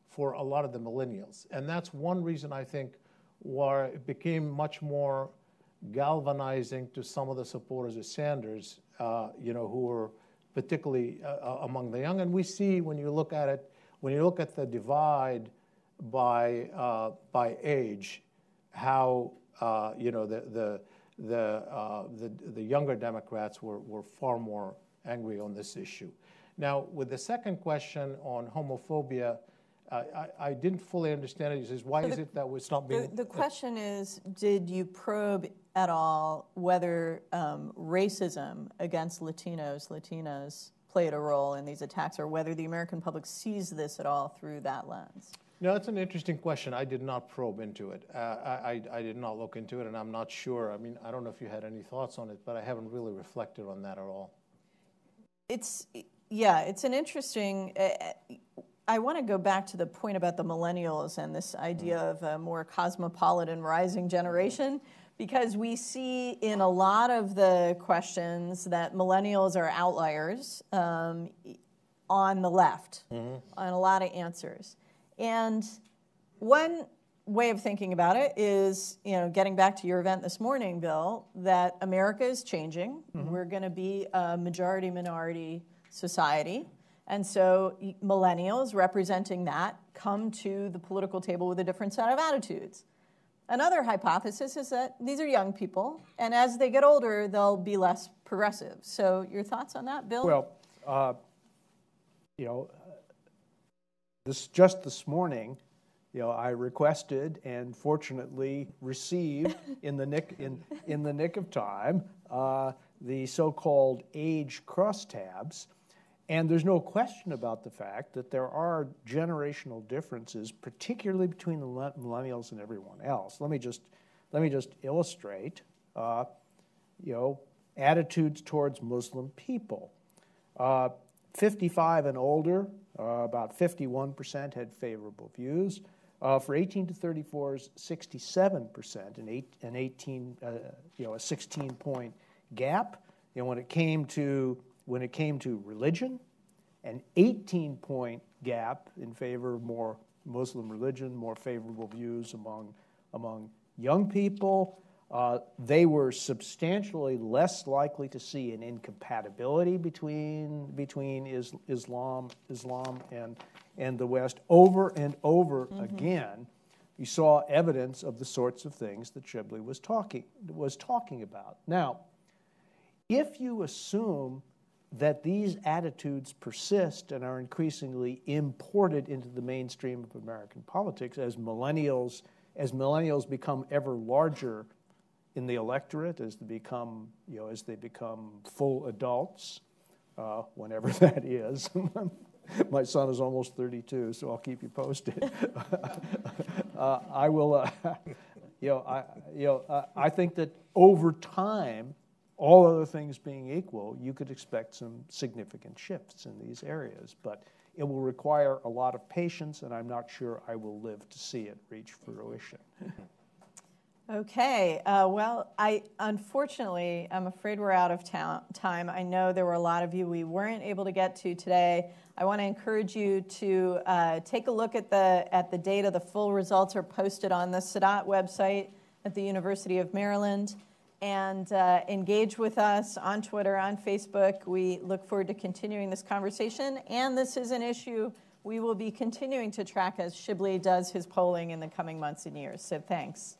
for a lot of the millennials. And that's one reason I think why it became much more galvanizing to some of the supporters of Sanders, who were particularly among the young. And we see when you look at it, when you look at the divide by age, how the younger Democrats were far more angry on this issue. Now, with the second question on homophobia, I didn't fully understand it. He says, why is it that was not being... The question is, did you probe at all whether racism against Latinos, Latinas played a role in these attacks, or whether the American public sees this at all through that lens? No, that's an interesting question. I did not probe into it. I did not look into it, and I'm not sure. I mean, I don't know if you had any thoughts on it, but I haven't really reflected on that at all. It's an interesting... I want to go back to the point about the millennials and this idea of a more cosmopolitan rising generation, because we see in a lot of the questions that millennials are outliers on the left, on a lot of answers. And one way of thinking about it is, getting back to your event this morning, Bill, that America is changing. We're going to be a majority-minority society. And so millennials representing that come to the political table with a different set of attitudes. Another hypothesis is that these are young people, and as they get older, they'll be less progressive. So your thoughts on that, Bill? Well, this morning, I requested and fortunately received in the nick of time the so-called age crosstabs. And there's no question about the fact that there are generational differences, particularly between the millennials and everyone else. Let me just illustrate, attitudes towards Muslim people. 55 and older, about 51% had favorable views. For 18 to 34s, 67%, a 16-point gap. When it came to religion, an 18-point gap in favor of more Muslim religion, more favorable views among young people. They were substantially less likely to see an incompatibility between Islam and the West. Over and over again, you saw evidence of the sorts of things that Shibley was talking about. Now, if you assume that these attitudes persist and are increasingly imported into the mainstream of American politics as millennials become ever larger in the electorate, as they become full adults, whenever that is. My son is almost 32, so I'll keep you posted. I will. I think that over time, all other things being equal, you could expect some significant shifts in these areas, but it will require a lot of patience, and I'm not sure I will live to see it reach fruition. Okay. Well, unfortunately, I'm afraid we're out of time. I know there were a lot of you we weren't able to get to today. I want to encourage you to take a look at the data. The full results are posted on the Sadat website at the University of Maryland. And engage with us on Twitter, on Facebook. We look forward to continuing this conversation. And this is an issue we will be continuing to track as Shibley does his polling in the coming months and years. So thanks.